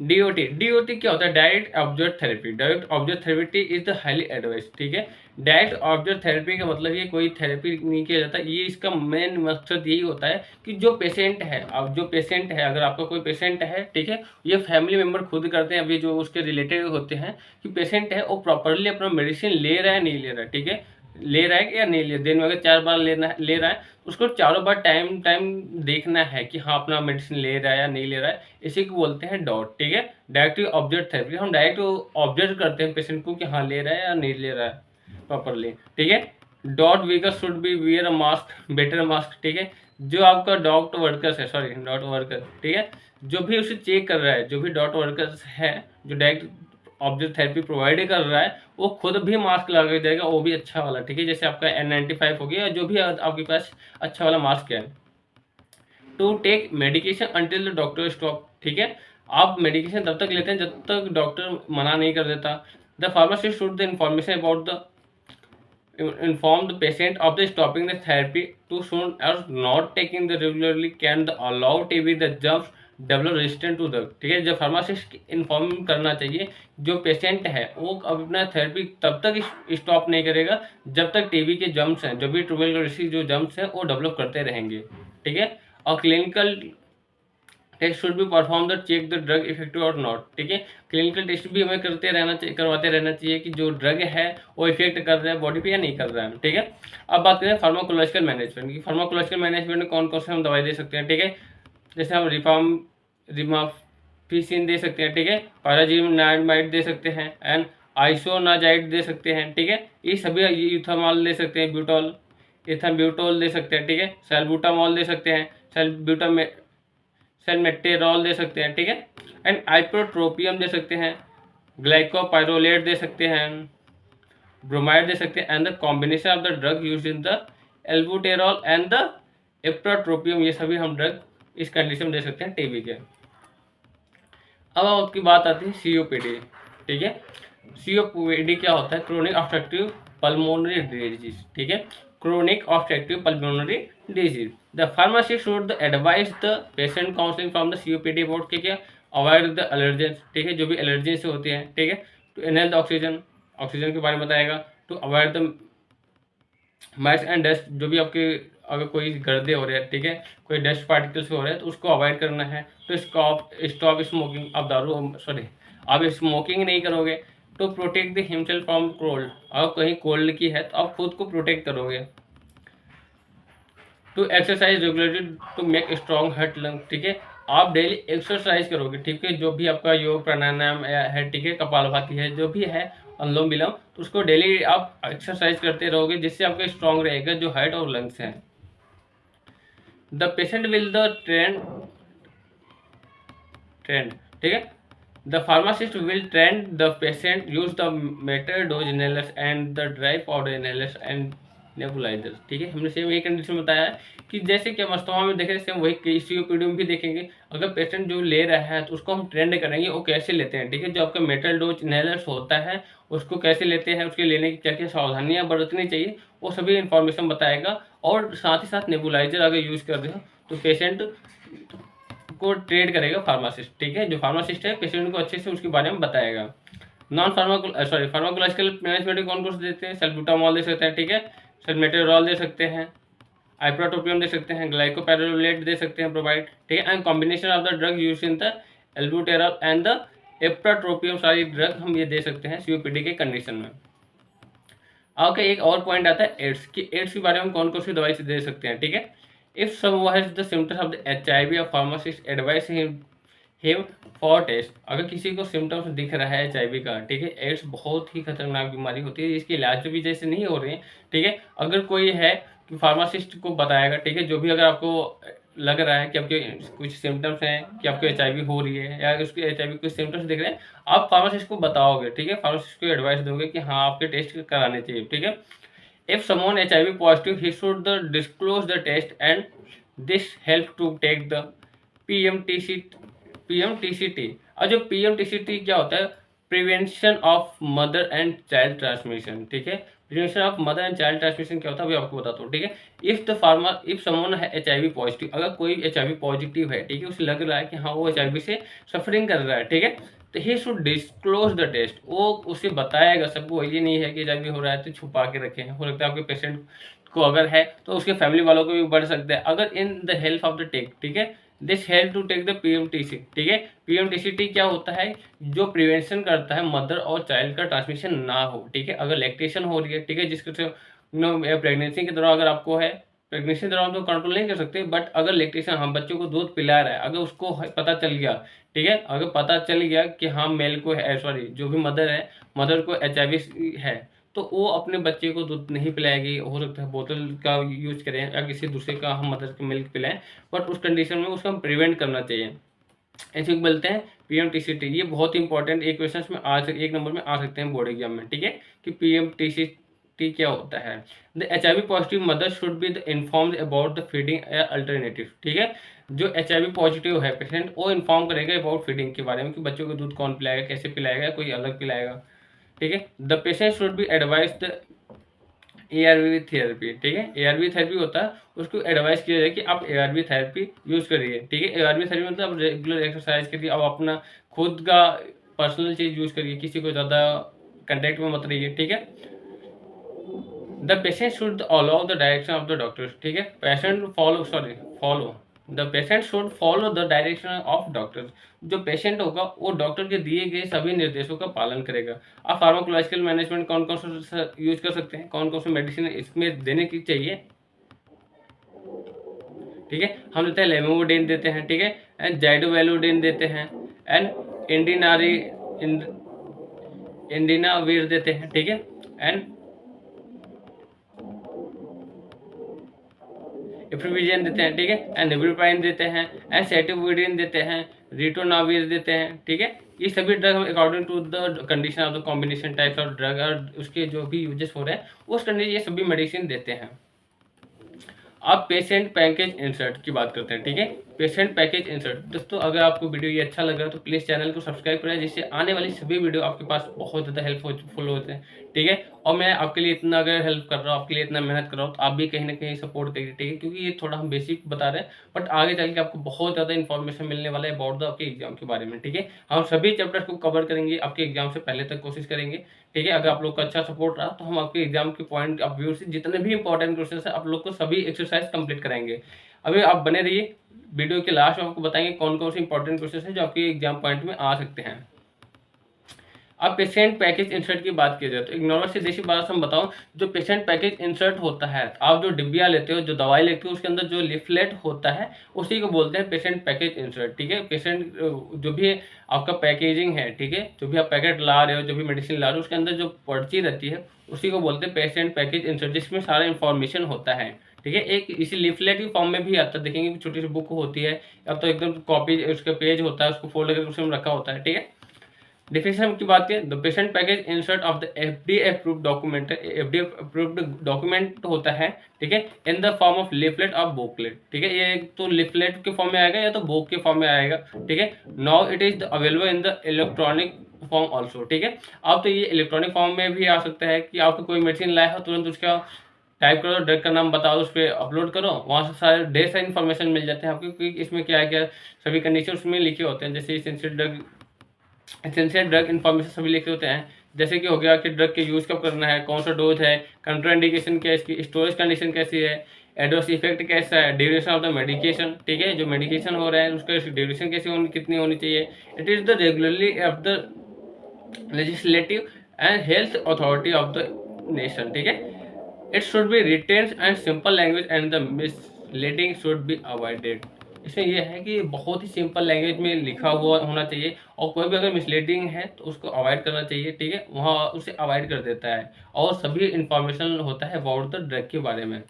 डीओटी क्या होता है, direct observe therapy. Direct observe therapy is the highly advice, ठीक है। डायरेक्ट ऑब्जर्व थेरेपी का मतलब ये कोई थेरेपी नहीं किया जाता, ये इसका मेन मकसद यही होता है कि जो पेशेंट है, अब जो पेशेंट है, अगर आपका कोई पेशेंट है, ठीक है, ये फैमिली मेम्बर खुद करते हैं, अभी जो उसके रिलेटेड होते हैं कि पेशेंट है वो प्रॉपरली अपना मेडिसिन ले रहा है नहीं ले रहा है, ठीक है, ले रहा है या नहीं ले, दिन में अगर 4 बार ले रहा है, उसको चारों बार टाइम देखना है कि हाँ अपना मेडिसिन ले रहा है या नहीं ले रहा है। इसी को बोलते हैं डॉट, ठीक है, डायरेक्ट ऑब्जर्व थेरेपी। हम डायरेक्ट ऑब्जर्व करते हैं पेशेंट को कि हाँ ले रहा है या नहीं ले रहा है प्रॉपरली, ठीक है। Dot weaker should be wear a mask, better mask, ठीक है। जो आपका डॉट वर्कर्स है, सॉरी डॉट वर्कर, ठीक है, जो भी उसे चेक कर रहा है, जो भी डॉट वर्कर्स है, जो डायरेक्ट ऑब्जर्व थेरेपी प्रोवाइड कर रहा है, वो खुद भी मास्क लगा देगा, वो भी अच्छा वाला, ठीक है, जैसे आपका N95 हो गया, जो भी आपके पास अच्छा वाला मास्क है। To take medication until the doctor stop, ठीक है। आप मेडिकेशन तब तक लेते हैं जब तक डॉक्टर मना नहीं कर देता। The pharmacist should the information about the inform the patient of the stopping the therapy too soon or not taking the regularly can the allow TB the germs develop resistant to the, ठीक है। जब pharmacist inform करना चाहिए जो patient है वो अपना therapy तब तक स्टॉप नहीं करेगा जब तक टीबी के जर्म्स हैं, जो भी ट्यूबरक्लोसिस जो जर्म्स हैं वो डेवलप करते रहेंगे, ठीक है। और clinical test should be perform the check the drug effective और नॉट, ठीक है। क्लिनिकल टेस्ट भी हमें करवाते रहना चाहिए कि जो ड्रग है वो इफेक्ट कर रहा है बॉडी पे या नहीं कर रहा है, ठीक है। अब बात करें फार्माकोलॉजिकल मैनेजमेंट की। फार्माकोलॉजिकल मैनेजमेंट में कौन कौन से हम दवाई दे सकते हैं, ठीक है। जैसे हम रिमाफिसिन दे सकते हैं, ठीक है। पाराजीनामाइड दे सकते हैं एंड आइसोनाजाइड दे सकते हैं, ठीक है। ये सभी यूथामॉल दे सकते हैं, ब्यूटॉल इथाम्ब्यूटोल दे सकते हैं, ठीक है। सैल्बुटामॉल दे सकते हैं, सेलमेटेरॉल दे सकते हैं, ठीक है। एंड आइप्रोट्रोपियम दे सकते हैं, ग्लाइकोपाइरोलेट दे सकते हैं, ब्रोमाइड दे सकते हैं and the combination of the drug use in the albuterol and the ipratropium, ये सभी हम ड्रग इस कंडीशन में दे सकते हैं टीबी के। अब आपकी बात आती है सीओपीडी, ठीक है। सीओपीडी क्या होता है, क्रोनिक ऑब्स्ट्रक्टिव पल्मोनरी डिजीज, ठीक है। Chronic obstructive pulmonary disease, the pharmacist should advise the patient counselling from the COPD board के क्या अवॉइड द एलर्जेंस, ठीक है, जो भी एलर्जी से होती है, ठीक है। To inhale the oxygen, oxygen के बारे में बताएगा। To avoid the mites and dust, जो भी आपके अगर कोई गर्दे हो रहे हैं, ठीक है, कोई डस्ट पार्टिकल्स हो रहे हैं तो उसको अवॉइड करना है। तो स्टॉप स्मोकिंग, आप आप स्मोकिंग नहीं करोगे तो protect the himself from cold, अगर कहीं कोल्ड की है तो आप खुद को प्रोटेक्ट करोगे। To exercise regularly to make strong heart lung, ठीक है। आप डेली एक्सरसाइज करोगे, ठीक है, जो भी आपका योग प्राणायाम है, ठीक है, कपालभाति है, जो भी है अनुलोम विलोम, तो उसको डेली आप एक्सरसाइज करते रहोगे जिससे आपका स्ट्रॉन्ग रहेगा जो हार्ट और लंग्स हैं। The patient will the trained, ठीक है। The pharmacist will trained the patient use the metered dose inhalers and the dry powder inhalers and nebuliser, ठीक है। हमने सेम यही कंडीशन बताया है कि जैसे कि हम अस्थमा में देखें सेम वही सीओपीडी में भी देखेंगे। अगर पेशेंट जो ले रहा है तो उसको हम ट्रेंड करेंगे वो कैसे लेते हैं, ठीक है। जो आपका मेटल डोज इनहेलर्स होता है उसको कैसे लेते हैं, उसके लेने की क्या क्या सावधानियां बरतनी चाहिए, वो सभी इंफॉर्मेशन बताएगा। और साथ ही साथ नेबुलाइजर अगर यूज़ कर रहे हो तो पेशेंट को ट्रेड करेगा फार्मासिस्ट, ठीक है। जो फार्मासिस्ट है पेशेंट को अच्छे से उसके बारे में बताएगा। फार्माकोलॉजिकल मैनेजमेंट कौन कौन से देते हैं, सल्ब्यूटामॉल दे सकते हैं, ठीक है, सल्मेटेरॉल दे सकते हैं, आइप्रोट्रोपियम दे सकते हैं, ग्लाइकोपैरोलेट दे सकते हैं, प्रोवाइड, ठीक है। And combination of the drug use in the albuterol and the ipratropium, सारी ड्रग हम ये दे सकते हैं सीओपीडी के कंडीशन में। ओके, एक और पॉइंट आता है एड्स की। एड्स के बारे में कौन कौन सी दवाई से दे सकते हैं, ठीक है। If someone has the symptoms of the HIV, और pharmacist advice him for test, अगर किसी को सिम्टम्स दिख रहा है एचआईवी का, ठीक है। एड्स बहुत ही खतरनाक बीमारी होती है, इसके इलाज भी जैसे नहीं हो रहे हैं, ठीक है। अगर कोई है कि फार्मासिस्ट को बताएगा, ठीक है, जो भी अगर आपको लग रहा है कि आपके कुछ सिम्टम्स हैं कि आपको एचआईवी हो रही है या उसके एचआईवी कुछ सिम्टम्स दिख रहे हैं, आप फार्मासिस्ट को बताओगे, ठीक है। फार्मासिस्ट को एडवाइस दोगे कि हाँ आपके टेस्ट कराने चाहिए, ठीक है। If someone HIV positive he should the disclose the test and this help to take the PMTCT. और जो पीएमटीसीटी क्या होता है, prevention of mother and child transmission, ठीक है। Prevention of mother and child transmission क्या होता है अभी आपको बताता हूँ, ठीक है। इफ समवन है एचआईवी पॉजिटिव, अगर कोई एचआईवी पॉजिटिव है, ठीक है, उसे लग रहा है कि हाँ वो एचआईवी से सफरिंग कर रहा है, ठीक है, तो he should disclose the test, वो उसे बताएगा सबको। ये नहीं है कि एचआईवी हो रहा है तो छुपा के रखे हैं, हो सकता है आपके पेशेंट को अगर है तो उसके फैमिली वालों को भी बढ़ सकता है। अगर in the help of the take, ठीक है, this help to take the PMTC, ठीक है। पीएमटीसीटी क्या होता है, जो प्रिवेंशन करता है मदर और चाइल्ड का ट्रांसमिशन ना हो, ठीक है। अगर लैक्टेशन हो रही है, ठीक है, जिसके प्रेगनेंसी के दौरान अगर आपको है, प्रेगनेंसी के दौरान तो कंट्रोल नहीं कर सकते, बट अगर लैक्टेशन हम बच्चों को दूध पिला रहा है, अगर उसको पता चल गया, ठीक है, अगर पता चल गया कि हाँ मेल को है, सॉरी जो भी मदर है, मदर को एचआईवी है, तो वो अपने बच्चे को दूध नहीं पिलाएगी। हो सकता है बोतल का यूज करें या किसी दूसरे का हम मदर के मिल्क पिलाएं, बट उस कंडीशन में उसको हम प्रिवेंट करना चाहिए। ऐसे बोलते हैं पीएमटीसीटी। ये बहुत इंपॉर्टेंट एक क्वेश्चन में एक नंबर में आ सकते हैं बोर्ड एग्जाम में, ठीक है, कि पीएमटीसीटी क्या होता है। The HIV positive mother should be informed about the feeding alternative, ठीक है। जो एचआईवी पॉजिटिव है पेशेंट, वो इन्फॉर्म करेगा अबाउट फीडिंग के बारे में कि बच्चों को दूध कौन पिलाएगा, कैसे पिलाएगा, कोई अलग पिलाएगा, ठीक है। The patient should be advise the ARV therapy, ठीक है। एआरवी थेरेपी होता है, उसको एडवाइस किया जाए कि आप एआरवी थेरेपी यूज करिए, ठीक है। एआरवी थेरेपी मतलब आप रेगुलर एक्सरसाइज करिए, आप अपना खुद का पर्सनल चीज यूज करिए, किसी को ज़्यादा कंटेक्ट में मत रहिए, ठीक है। The patient should allow the direction of the doctor, ठीक है। Patient follow the patient should follow the direction of doctor. जो पेशेंट होगा वो डॉक्टर के दिए गए सभी निर्देशों का पालन करेगा। आप फार्माकोलॉजिकल मैनेजमेंट कौन कौन सा यूज कर सकते हैं, कौन कौन सी मेडिसिन इसमें देने की चाहिए, ठीक है। हम देते हैं लेमोडिन देते हैं, ठीक है, एंड जाइडोवैलोडिन देते हैं, एंड इंडिनावीर देते हैं, ठीक है, एंड इफ्रीविजन देते हैं, ठीक है, एंड निब्रोपाइन देते हैं, एंड सेटिविडिन देते हैं, रिटोनावीर देते हैं, ठीक है। ये सभी ड्रग हम according to the condition of the combination types of drug और उसके जो भी यूजेस हो रहे हैं उस कंडीशन ये सभी मेडिसिन देते हैं। अब पेशेंट पैकेज इंसर्ट की बात करते हैं, ठीक है। पेशेंट पैकेज इंसर्ट दोस्तों, अगर आपको वीडियो ये अच्छा लग रहा है तो प्लीज़ चैनल को सब्सक्राइब करें, जिससे आने वाली सभी वीडियो आपके पास बहुत ज़्यादा हेल्पफुल होते हैं, ठीक है। और मैं आपके लिए इतना अगर हेल्प कर रहा हूँ, आपके लिए इतना मेहनत कर रहा हूँ, तो आप भी कहीं ना कहीं सपोर्ट करिए, ठीक है, क्योंकि ये थोड़ा हम बेसिक बता रहे हैं बट आगे चल के आपको बहुत ज़्यादा इन्फॉर्मेशन मिलने वाला है अबाउट द आपके एग्जाम के बारे में, ठीक है। हम सभी चैप्टर्स को कवर करेंगे, आपके एग्जाम से पहले तक कोशिश करेंगे, ठीक है। अगर आप लोग का अच्छा सपोर्ट रहा तो हम आपके एग्जाम के पॉइंट ऑफ व्यू से जितने भी इंपॉर्टेंट क्वेश्चन है आप लोग को सभी एक्सरसाइज कंप्लीट कराएंगे। अभी आप बने रहिए, वीडियो के लास्ट में आपको बताएंगे कौन कौन से इंपॉर्टेंट क्वेश्चन हैं जो आपके एग्जाम पॉइंट में आ सकते हैं। अब पेशेंट पैकेज इंसर्ट की बात की जाए तो एक नॉर्मल सी देसी बात हम बताऊं, जो पेशेंट पैकेज इंसर्ट होता है, आप जो डिब्बियाँ लेते हो, जो दवाई लेते हो, उसके अंदर जो लिफलेट होता है उसी को बोलते हैं पेशेंट पैकेज इंसर्ट, ठीक है। पेशेंट जो भी आपका पैकेजिंग है, ठीक है, जो भी आप पैकेट ला रहे हो, जो भी मेडिसिन ला रहे हो, उसके अंदर जो पर्ची रहती है उसी को बोलते हैं पेशेंट पैकेज इंसर्ट, जिसमें सारा इन्फॉर्मेशन होता है, ठीक है। एक इसी लिफलेट की फॉर्म में भी आता है, देखेंगे छोटी सी बुक होती है या तो एकदम कॉपी उसका पेज होता है, उसको फोल्ड करके उसमें रखा होता है, ठीक है। डिफिनेशन की बात करें, the patient package insert of the FDA approved document, FDA approved document होता है, ठीक है, in the form of leaflet और बुकलेट, ठीक है। ये तो लिफलेट के फॉर्म में आएगा या तो बुक के फॉर्म में आएगा, ठीक है। Now it is available in the electronic form also, ठीक है। अब तो ये इलेक्ट्रॉनिक फॉर्म में भी आ सकता है कि आपको कोई मेडिसिन लाया हो, तुरंत उसका टाइप करो, ड्रग का नाम बताओ, उस पर अपलोड करो, वहाँ से सारे ढेर सारे इन्फॉर्मेशन मिल जाते हैं आपको, क्योंकि इसमें क्या है, क्या सभी कंडीशन उसमें लिखे होते हैं, जैसे एसेंशियल ड्रग इन्फॉर्मेशन सभी लिखे होते हैं, जैसे कि हो गया कि ड्रग के यूज़ कब करना है, कौन सा डोज है, कंट्राइंडिकेशन क्या है, इसकी स्टोरेज कंडीशन कैसी है, एडवर्स इफेक्ट कैसा है, ड्यूरेशन ऑफ द मेडिकेशन, ठीक है, जो मेडिकेशन हो रहा है उसका ड्यूरेशन कैसी होनी, कितनी होनी चाहिए। It is the regularly of the legislative and health authority of the nation, ठीक है। It should be written and simple language and the misleading should be avoided. इसमें यह है कि बहुत ही सिंपल लैंग्वेज में लिखा हुआ होना चाहिए, और कोई भी अगर मिसलीडिंग है तो उसको अवॉइड करना चाहिए, ठीक है, वहाँ उसे अवॉइड कर देता है, और सभी इंफॉर्मेशन होता है अबाउट द ड्रग के बारे में।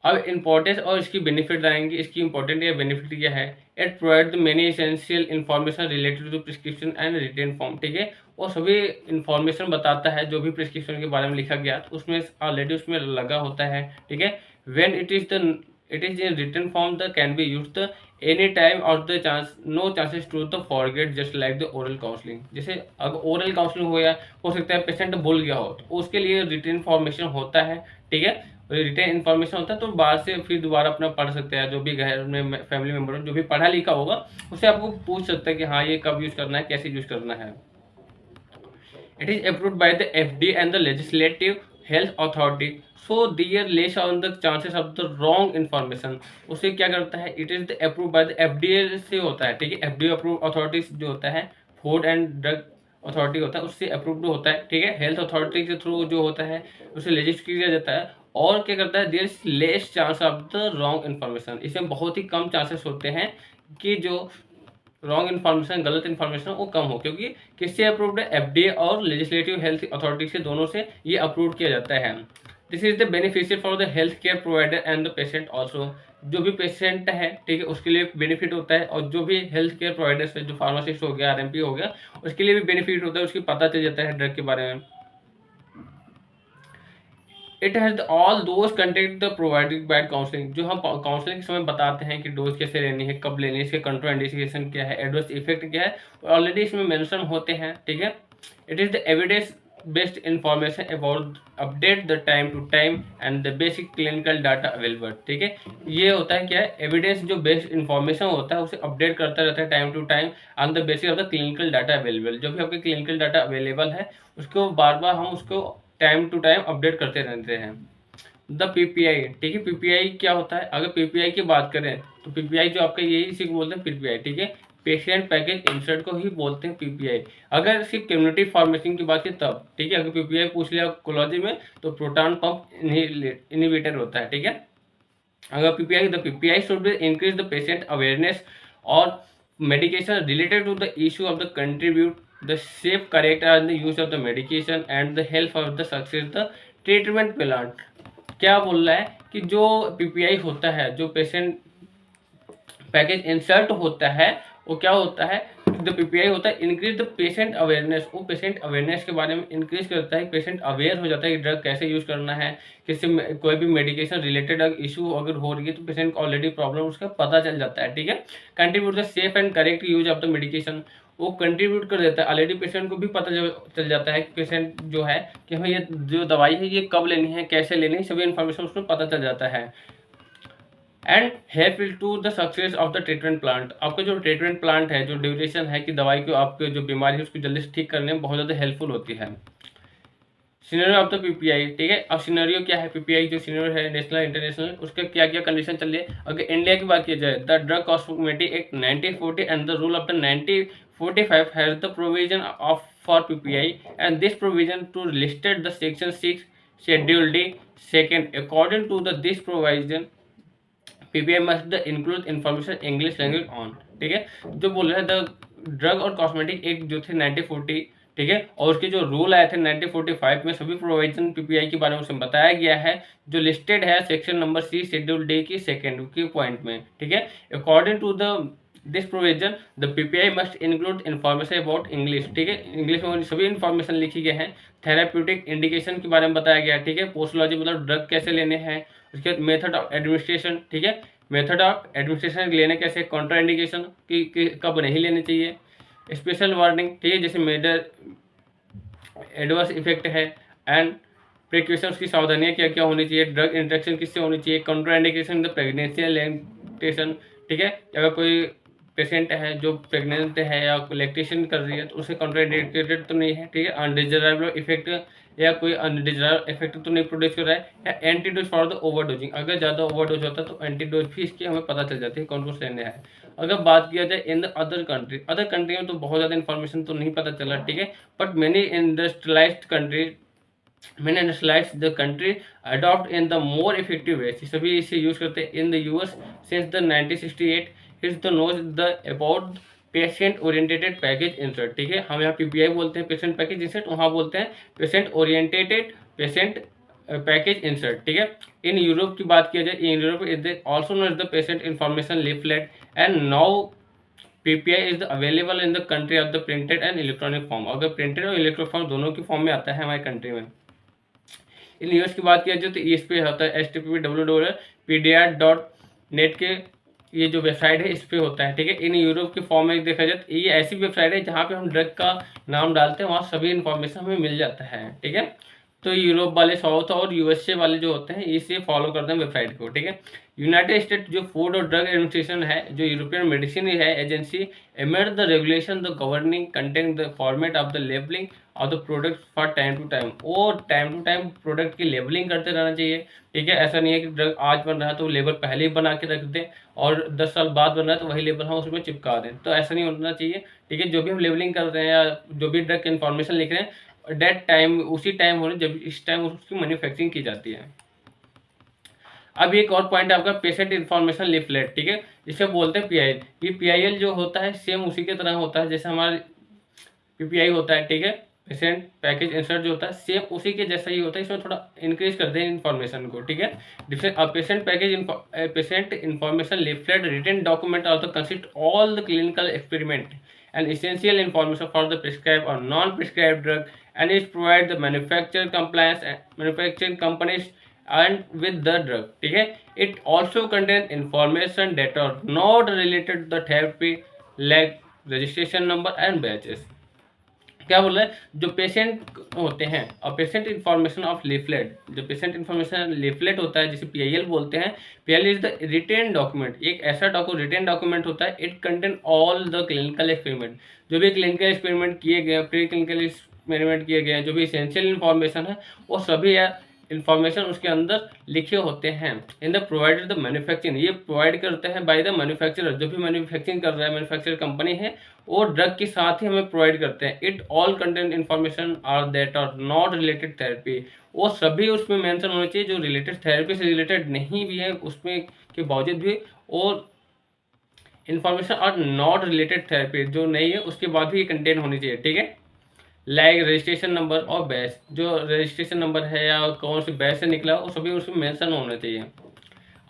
अब इम्पोर्टेंस और इसकी बेनिफिट आएंगे, इसकी इंपॉर्टेंट या बेनिफिट क्या है। It provide many essential information related to prescription and written form, ठीक है, और सभी इन्फॉर्मेशन बताता है जो भी प्रिस्क्रिप्शन के बारे में लिखा गया तो उसमें ऑलरेडी उसमें लगा होता है, ठीक है। When it is in written form the can be used any time or the chance no chances to the forget just like the oral counseling। जैसे अगर ओरल काउंसलिंग हो सकता है पेशेंट भूल गया हो तो उसके लिए रिटेन इन्फॉर्मेशन होता है, ठीक है, रिटेन इन्फॉर्मेशन होता है तो बाहर से फिर दोबारा अपना पढ़ सकते हैं, जो भी घर में फैमिली मेम्बर जो भी पढ़ा लिखा होगा उससे आपको पूछ सकता है कि हाँ ये कब यूज़ करना है, कैसे यूज़ करना है। It is approved by the FDA and the legislative health authority, so there less on the chances of the wrong information। उसे क्या करता है, it is the approved by the FDA से होता है, ठीक है, FDA approved authorities जो होता है, फूड एंड ड्रग अथॉरिटी होता है उससे अप्रूव्ड होता है, ठीक है। हेल्थ अथॉरिटी के थ्रू जो होता है उसे रजिस्टर किया जाता है, और क्या करता है, there is less chance of the wrong information. इसमें बहुत ही कम चांसेस होते हैं कि जो रॉन्ग इन्फॉर्मेशन, गलत इन्फॉर्मेशन वो कम हो, क्योंकि किससे अप्रूव्ड है, एफडीए और लेजिस्लेटिव हेल्थ अथॉरिटी से, दोनों से ये अप्रूव किया जाता है। This is the beneficial for the health care provider and the patient also. जो भी पेशेंट है, ठीक है, उसके लिए बेनिफिट होता है, और जो भी हेल्थ केयर प्रोवाइडर्स है, जो फार्मासिस्ट हो गया, आरएमपी हो गया, उसके लिए भी बेनिफिट होता है, उसकी पता चल जाता है ड्रग के बारे में। It has all those content the provided by counselling. जो हम काउंसलिंग के समय बताते हैं कि डोज कैसे लेनी है, कब लेनी है, इसके कंट्रोल इंडिकेशन क्या है, एडवर्स इफेक्ट क्या है, ऑलरेडी इसमें मेंशन होते हैं, ठीक है। It is the evidence based information about update the time to time and the basic clinical data available, ठीक है। ये होता है क्या है, एविडेंस जो बेस्ड इंफॉर्मेशन होता है उसे अपडेट करता रहता है time to time on the basis of the clinical data available. जो भी आपके क्लिनिकल डाटा अवेलेबल है उसको बार बार हम उसको टाइम टू टाइम अपडेट करते रहते हैं। द पीपीआई, ठीक है। पीपीआई क्या होता है, अगर पीपीआई की बात करें तो पीपीआई जो आपका यही इसी को बोलते हैं पीपीआई, ठीक है। पेशेंट पैकेज इंसर्ट को ही बोलते हैं पीपीआई। अगर सिर्फ कम्युनिटी फार्मेसी की बात की तब, ठीक है। अगर पीपीआई पूछ लिया कोलॉजी में तो प्रोटॉन पंप इनहिबिटर होता है, ठीक है। अगर PPI, the PPI should be increase the patient awareness और medication related to the issue of the contribute the safe correct and the use of the medication and the help of the success the treatment plan। क्या बोल रहा है कि जो PPI होता है, जो पेशेंट पैकेज इंसर्ट होता है, वो क्या होता है, द पीपीआई होता है इंक्रीज द पेशेंट अवेयरनेस। वो पेशेंट अवेयरनेस के बारे में इंक्रीज करता है, पेशेंट अवेयर हो जाता है कि ड्रग कैसे यूज करना है, किसी कोई भी मेडिकेशन रिलेटेड अगर इशू अगर हो रही है तो पेशेंट को ऑलरेडी प्रॉब्लम उसका पता चल जाता है, ठीक है। Contribute the safe and correct use of the medication, वो कंट्रीब्यूट कर देता है, ऑलरेडी पेशेंट को भी पता चल जाता है कि पेशेंट जो है कि हमें ये जो दवाई है ये कब लेनी है, कैसे लेनी है, सभी इन्फॉर्मेशन उसमें पता चल जाता है। And helpful to the success of the treatment plant, आपका जो ट्रीटमेंट प्लांट है, जो ड्यूरेशन है कि दवाई को आपके जो बीमारी है उसको जल्दी से ठीक करने में बहुत ज़्यादा हेल्पफुल होती है। सिनेरियो ऑफ द पीपीआई, ठीक है। अब सिनेरियो क्या है, पीपीआई जो सिनेरियो है नेशनल इंटरनेशनल, उसका क्या क्या कंडीशन चल रही है। अगर इंडिया की बात की जाए, the drug cosmetic act 1940 and the rule of the 1945 has the provision of for PPI and this provision to listed the section 6 schedule D second. According to the this provision PPI must the include information English language on, ठीक है। जो बोल रहे हैं the drug और cosmetic act जो थे 1940, ठीक है, और उसके जो रूल आए थे 1945 में सभी प्रोविजन पीपीआई के बारे में उसमें बताया गया है, जो लिस्टेड है section number C schedule D की सेकेंड की पॉइंट में, ठीक है। According to the this provision the PPI must include information about English, ठीक है। इंग्लिश में सभी इन्फॉर्मेशन लिखी गई है। थेराप्यूटिक इंडिकेशन के बारे में बताया गया है, ठीक है। पोस्टोलॉजी मतलब ड्रग कैसे लेने हैं, उसके बाद मेथड ऑफ एडमिनिस्ट्रेशन, ठीक है, मेथड ऑफ एडमिनिस्ट्रेशन लेने कैसे, कॉन्ट्रा इंडिकेशन की कब नहीं लेनी चाहिए, स्पेशल वार्निंग, ठीक है, जैसे मेजर एडवर्स इफेक्ट है एंड प्रिकॉशंस की सावधानियां क्या क्या होनी चाहिए, ड्रग इंट्रैक्शन किससे होनी चाहिए, Contra indication the pregnancy lactation, ठीक है। अगर कोई पेशेंट है जो प्रेग्नेंट है या लैक्टेशन कर रही है तो उसे कॉन्ट्रा इंडिकेटेड तो नहीं है, ठीक है। अनडिजायरेबल इफेक्ट या कोई अनडिजायरेबल इफेक्ट तो नहीं प्रोड्यूस कर रहा है, या एंटीडोज फॉर द ओवरडोजिंग, अगर ज़्यादा ओवरडोज होता है तो एंटीडोज भी इसकी हमें पता चल जाती है कौन कौन से लेने हैं। अगर बात किया जाए इन द अदर कंट्री में तो बहुत ज़्यादा इन्फॉर्मेशन तो नहीं पता चला, ठीक है। बट मैनी इंडस्ट्रियलाइज्ड कंट्रीज मैंने industrialised the country adopt in the more effective way, सभी इसे यूज करते हैं। In the US since the 1968 is the nose the about patient oriented package insert, ठीक है। हम यहाँ पीपीआई बोलते हैं पेशेंट पैकेज इंसर्ट, वहाँ बोलते हैं patient oriented patient package insert, ठीक है। इन यूरोप की बात किया जाए, in Europe is also known the patient information leaflet and now PPI is available in the country of the printed and electronic form, अगर प्रिंटेड और electronic form दोनों की फॉर्म में आता है हमारे कंट्री में। इन यूएस की बात किया जाए तो इस पे होता है http://pdr.net के ये जो वेबसाइट है इस पे होता है, ठीक है। इन यूरोप के फॉर्म में देखा जाए तो ये ऐसी वेबसाइट है जहाँ पे हम ड्रग का नाम डालते हैं वहाँ सभी इन्फॉर्मेशन हमें मिल जाता है, ठीक है। तो यूरोप वाले, साउथ और यूएसए वाले जो होते हैं इसे फॉलो करते हैं वेबसाइट को, ठीक है। यूनाइटेड स्टेट जो फूड और ड्रग एडमिनिस्ट्रेशन है, जो यूरोपियन मेडिसिन है agency, amend the regulation the governing content the format of the labelling of the product for time to time, और टाइम टू टाइम प्रोडक्ट की लेबलिंग करते रहना चाहिए, ठीक है। ऐसा नहीं है कि ड्रग आज बन रहा है तो लेबल पहले ही बना के रख दें और 10 साल बाद बन रहा है तो वही लेबल हम उसमें चिपका दें, तो ऐसा नहीं होना चाहिए, ठीक है। जो भी हम लेबलिंग कर रहे हैं या जो भी ड्रग की इन्फॉर्मेशन लिख रहे हैं डेट टाइम उसी टाइम होने जब इस टाइम उसकी मैन्युफैक्चरिंग की जाती है। अब एक और पॉइंट है आपका पेशेंट इन्फॉर्मेशन लीफलेट, ठीक है, जिसे बोलते हैं पीआईएल। ये पीआईएल जो होता है सेम उसी के तरह होता है जैसे हमारा पीपीआई होता है, ठीक है। पेशेंट पैकेज इंसर्ट जो होता है सेम उसी के जैसा ही होता है, इसमें थोड़ा इंक्रीज कर दें इन्फॉर्मेशन को, ठीक है। Patient information leaflet written document also consist all the clinical experiment and essential information for the prescribed or non-prescribed drug and is provide the manufacturer compliance and manufacturing companies and with the drug, ठीक है। It also contains information that are not related to the therapy like registration number and batches। क्या बोल रहा है, जो patient होते हैं और पेशेंट इन्फॉर्मेशन ऑफ लीफलेट, जो पेशेंट इन्फॉर्मेशन लीफलेट होता है जिसे पीआईएल बोलते हैं, PIL is the written document, एक ऐसा रिटेन डॉक्यूमेंट होता है। It contain all the clinical experiment, जो भी क्लिनिकल एक्सपेरिमेंट किए गए, प्री क्लिनिकल एक्सपेरिमेंट किए गए, जो भी एसेंशियल इन्फॉर्मेशन है वो सभी इंफॉर्मेशन उसके अंदर लिखे होते हैं। In the provided the manufacturing, ये प्रोवाइड करते हैं बाय द मैन्युफैक्चरर, जो भी मैन्युफैक्चरिंग कर रहा है, मैन्युफैक्चर कंपनी है, और ड्रग के साथ ही हमें प्रोवाइड करते हैं। It all content information are that are not related therapy, वो सभी उसमें मेंशन होने चाहिए जो रिलेटेड थेरेपी से रिलेटेड नहीं भी है उसमें के बावजूद भी, और information are not related therapy जो नहीं है उसके बाद भी ये कंटेंट होनी चाहिए, ठीक है। लाइक रजिस्ट्रेशन नंबर और बैच, जो रजिस्ट्रेशन नंबर है या कौन सी बैच से निकला वो सभी उसमें मेंशन होना चाहिए।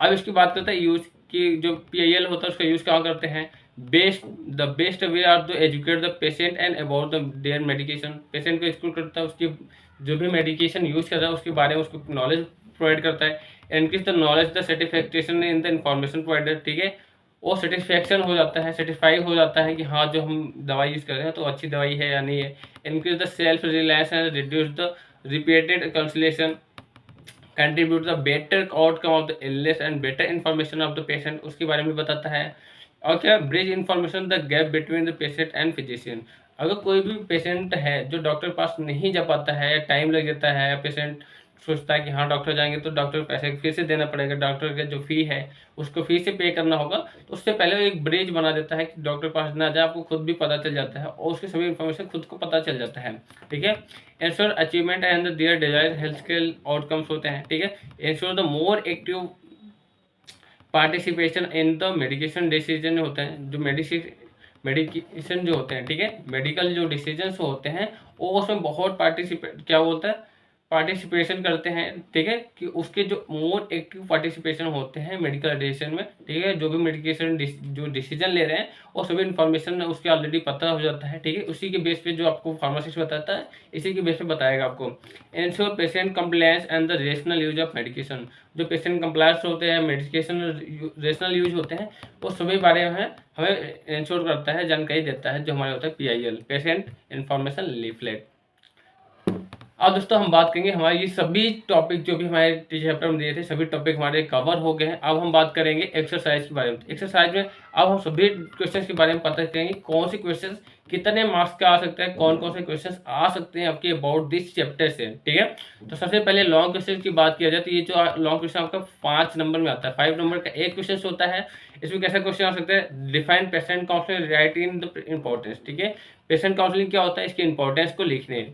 अब इसकी बात करते हैं यूज की, जो PIL होता है उसका यूज़ कहाँ करते हैं। The best way are to educate the patient and about the their medication, patient को स्कूल करता है उसकी जो भी मेडिकेशन यूज़ कर रहा है उसके बारे में उसको नॉलेज प्रोवाइड करता है। Increase the knowledge the satisfaction in the information provider, ठीक है, वो सेटिस्फेक्शन हो जाता है, सेटिस्फाई हो जाता है कि हाँ जो हम दवाई यूज़ कर रहे हैं तो अच्छी दवाई है या नहीं है। Increase the self reliance and reduce the repeated consolation, contribute the better outcome of the illness and better information of the patient, उसके बारे में बताता है। और क्या, bridge information the gap between the patient and physician, अगर कोई भी पेशेंट है जो डॉक्टर के पास नहीं जा पाता है, टाइम लग जाता है, पेशेंट सोचता है कि हाँ डॉक्टर जाएंगे तो डॉक्टर को पैसे फिर से देना पड़ेगा, डॉक्टर का जो फी है उसको फिर से पे करना होगा, तो उससे पहले वो एक ब्रिज बना देता है कि डॉक्टर के पास ना जाए, आपको खुद भी पता चल जाता है और उसकी सभी इन्फॉर्मेशन खुद को पता चल जाता है, ठीक है। Ensure achievement and their desired health care outcomes होते हैं, ठीक है। Ensure the more active participation in the medication decision होते हैं, जो मेडिकेशन जो होते हैं, ठीक है, मेडिकल जो डिसीजंस होते हैं वो उसमें बहुत क्या बोलता है, पार्टिसिपेशन करते हैं, ठीक है, कि उसके जो मोर एक्टिव पार्टिसिपेशन होते हैं मेडिकल डिसीजन में, ठीक है, जो भी मेडिकेशन जो डिसीजन ले रहे हैं वो सभी इन्फॉर्मेशन उसके ऑलरेडी पता हो जाता है, ठीक है, उसी के बेस पे जो आपको फार्मासिस्ट बताता है इसी के बेस पे बताएगा आपको। Ensure patient compliance and the rational use of medication, जो पेशेंट कंप्लायंस होते हैं, मेडिकेशन रेशनल यूज होते हैं, वो सभी बारे में हमें इंश्योर करता है, जानकारी देता है, जो हमारे होता है PIL, पेशेंट इंफॉर्मेशन लीफलेट। अब दोस्तों हम बात करेंगे हमारे ये सभी टॉपिक जो भी हमारे चैप्टर में दिए थे, सभी टॉपिक हमारे कवर हो गए हैं। अब हम बात करेंगे एक्सरसाइज के बारे में। एक्सरसाइज में अब हम सभी क्वेश्चंस के बारे में पता करेंगे, कौन से क्वेश्चंस कितने मार्क्स का आ सकता है, कौन कौन से क्वेश्चंस आ सकते हैं आपके अबाउट दिस चैप्टर से, ठीक है। तो सबसे पहले लॉन्ग क्वेश्चन की बात किया जाए तो ये जो लॉन्ग क्वेश्चन आपका 5 नंबर में आता है, 5 नंबर का एक क्वेश्चन होता है। इसमें कैसा क्वेश्चन आ सकता है, define patient counselling, right in the importance, ठीक है, पेशेंट काउंसलिंग क्या होता है इसके इंपॉर्टेंस को लिखने।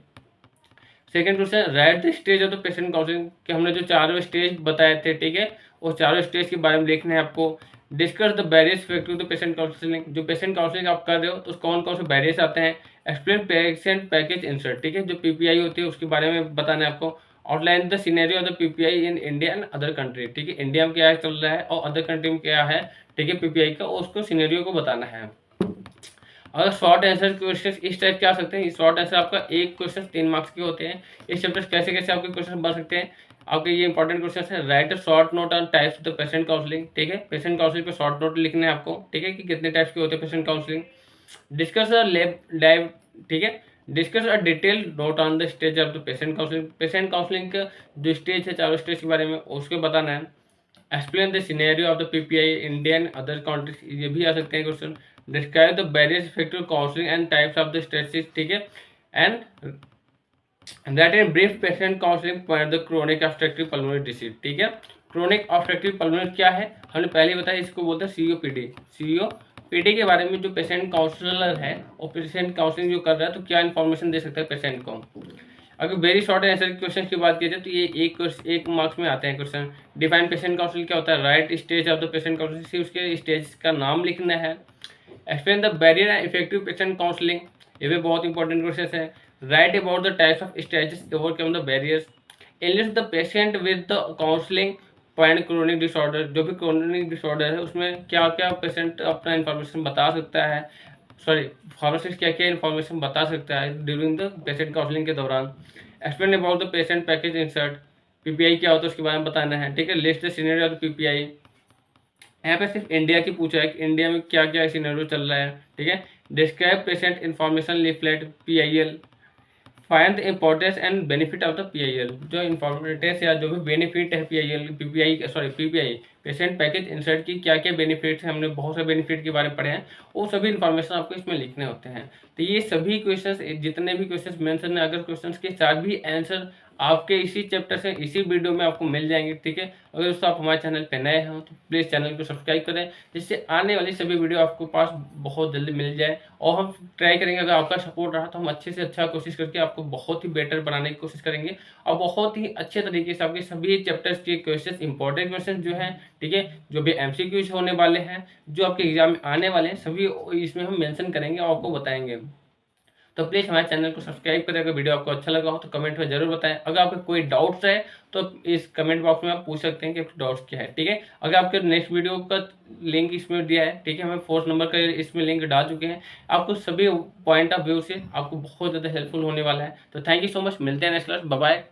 Second question, right the stage of the patient counselling, कि हमने जो चारों स्टेज बताए थे, ठीक है, वो चारों स्टेज के बारे में देखना है आपको। Discuss the barriers factor the patient counselling, जो पेशेंट काउंसलिंग आप कर रहे हो तो कौन कौन से बैरियर्स आते हैं। एक्सप्लेन पेशेंट पैकेज इंसर्ट, ठीक है, जो PPI होती है उसके बारे में बताना है आपको। Outline the scenario of the PPI in India and other country, ठीक है, इंडिया में क्या चल रहा है और अदर कंट्री में क्या है, ठीक है, PPI का, उसको सिनेरियो को बताना है। अगर शॉर्ट आंसर क्वेश्चन इस टाइप के आ सकते हैं, शॉर्ट आंसर आपका एक क्वेश्चन 3 मार्क्स के होते हैं। इस चैप्टर कैसे कैसे आपके क्वेश्चन बन सकते हैं, आपके ये इंपॉर्टेंट क्वेश्चन है। Right a short note on types of the patient counselling, ठीक है, पेशेंट काउंसलिंग पे शॉर्ट नोट लिखने हैं आपको, ठीक है, कि कितने टाइप्स के होते हैं patient counselling. Discuss a live, ठीक है, discuss a detail note on the stage of the patient counselling, patient counselling का जो स्टेज है, चारों स्टेज के बारे में उसको बताना है। Explain the scenario of the PPI Indian other countries, ये भी आ सकते हैं question. Describe the barriers effective counselling and types of the stresses, ठीक है, and that in brief patient counselling point the chronic obstructive pulmonary disease, ठीक है। Chronic obstructive pulmonary क्या है, हमने पहले बताया, इसको बोलते हैं COPD। COPD के बारे में जो पेशेंट काउंसलर है और पेशेंट काउंसलिंग जो कर रहा है तो क्या इन्फॉर्मेशन दे सकता है पेशेंट को। अगर वेरी शॉर्ट आंसर क्वेश्चन की बात की जाए तो ये एक मार्क्स में आते हैं क्वेश्चन। डिफाइन पेशेंट काउंसलिंग क्या होता है, right stage of the patient counselling, उसके स्टेज का नाम लिखना है। Explain the barrier and effective patient counselling, ये भी बहुत इंपॉर्टेंट क्वेश्चन है। Right about the types of stages overcome the barriers. Analyst the patient with the counselling point chronic disorder, जो भी क्रोनिक डिसऑर्डर है उसमें क्या क्या पेशेंट अपना इन्फॉर्मेशन बता सकता है, सॉरी फार्मासिस्ट क्या क्या इन्फॉर्मेशन बता सकता है ड्यूरिंग द पेशेंट काउंसलिंग के दौरान। Explain about the patient package insert, PPI क्या होता है उसके बारे में बताना है, ठीक है। List the scenario of the PPI, यहाँ पे सिर्फ इंडिया की पूछा है कि इंडिया में क्या क्या सिनेरियो चल रहा है, ठीक है। Describe patient information leaflet PIL, find the importance and benefit of the PIL, जो इन्फॉर्मेटिव या जो भी बेनिफिट है PPI पेशेंट पैकेज इंसर्ट की क्या क्या बेनिफिट्स हैं, हमने बहुत से बेनिफिट के बारे में पढ़े हैं, वो सभी इन्फॉर्मेशन आपको इसमें लिखने होते हैं। तो ये सभी क्वेश्चंस, जितने भी क्वेश्चंस मेंशन है, अगर क्वेश्चंस के साथ भी आंसर आपके इसी चैप्टर से इसी वीडियो में आपको मिल जाएंगे, ठीक है। अगर दोस्तों आप हमारे चैनल पे नए हो तो प्लीज़ चैनल को सब्सक्राइब करें, जिससे आने वाली सभी वीडियो आपको पास बहुत जल्दी मिल जाए। और हम ट्राई करेंगे, अगर आपका सपोर्ट रहा तो हम अच्छे से अच्छा कोशिश करके आपको बहुत ही बेटर बनाने की कोशिश करेंगे, और बहुत ही अच्छे तरीके से आपके सभी चैप्टर्स के क्वेश्चन, इंपॉर्टेंट क्वेश्चन जो है, ठीक है, जो भी MCQs होने वाले हैं, जो आपके एग्जाम में आने वाले हैं, सभी इसमें हम मेंशन करेंगे और आपको बताएंगे। तो प्लीज़ हमारे चैनल को सब्सक्राइब करें। अगर वीडियो आपको अच्छा लगा हो तो कमेंट में जरूर बताएं। अगर आपको कोई डाउट्स है तो इस कमेंट बॉक्स में आप पूछ सकते हैं कि आपके डाउट्स क्या है, ठीक है। अगर आपके नेक्स्ट वीडियो का लिंक इसमें दिया है, ठीक है, हमें 4 नंबर का इसमें लिंक डाल चुके हैं। आपको सभी पॉइंट ऑफ व्यू से आपको बहुत ज़्यादा हेल्पफुल होने वाला है। तो थैंक यू सो मच, मिलते हैं नेक्स्ट क्लास, बाय बाय।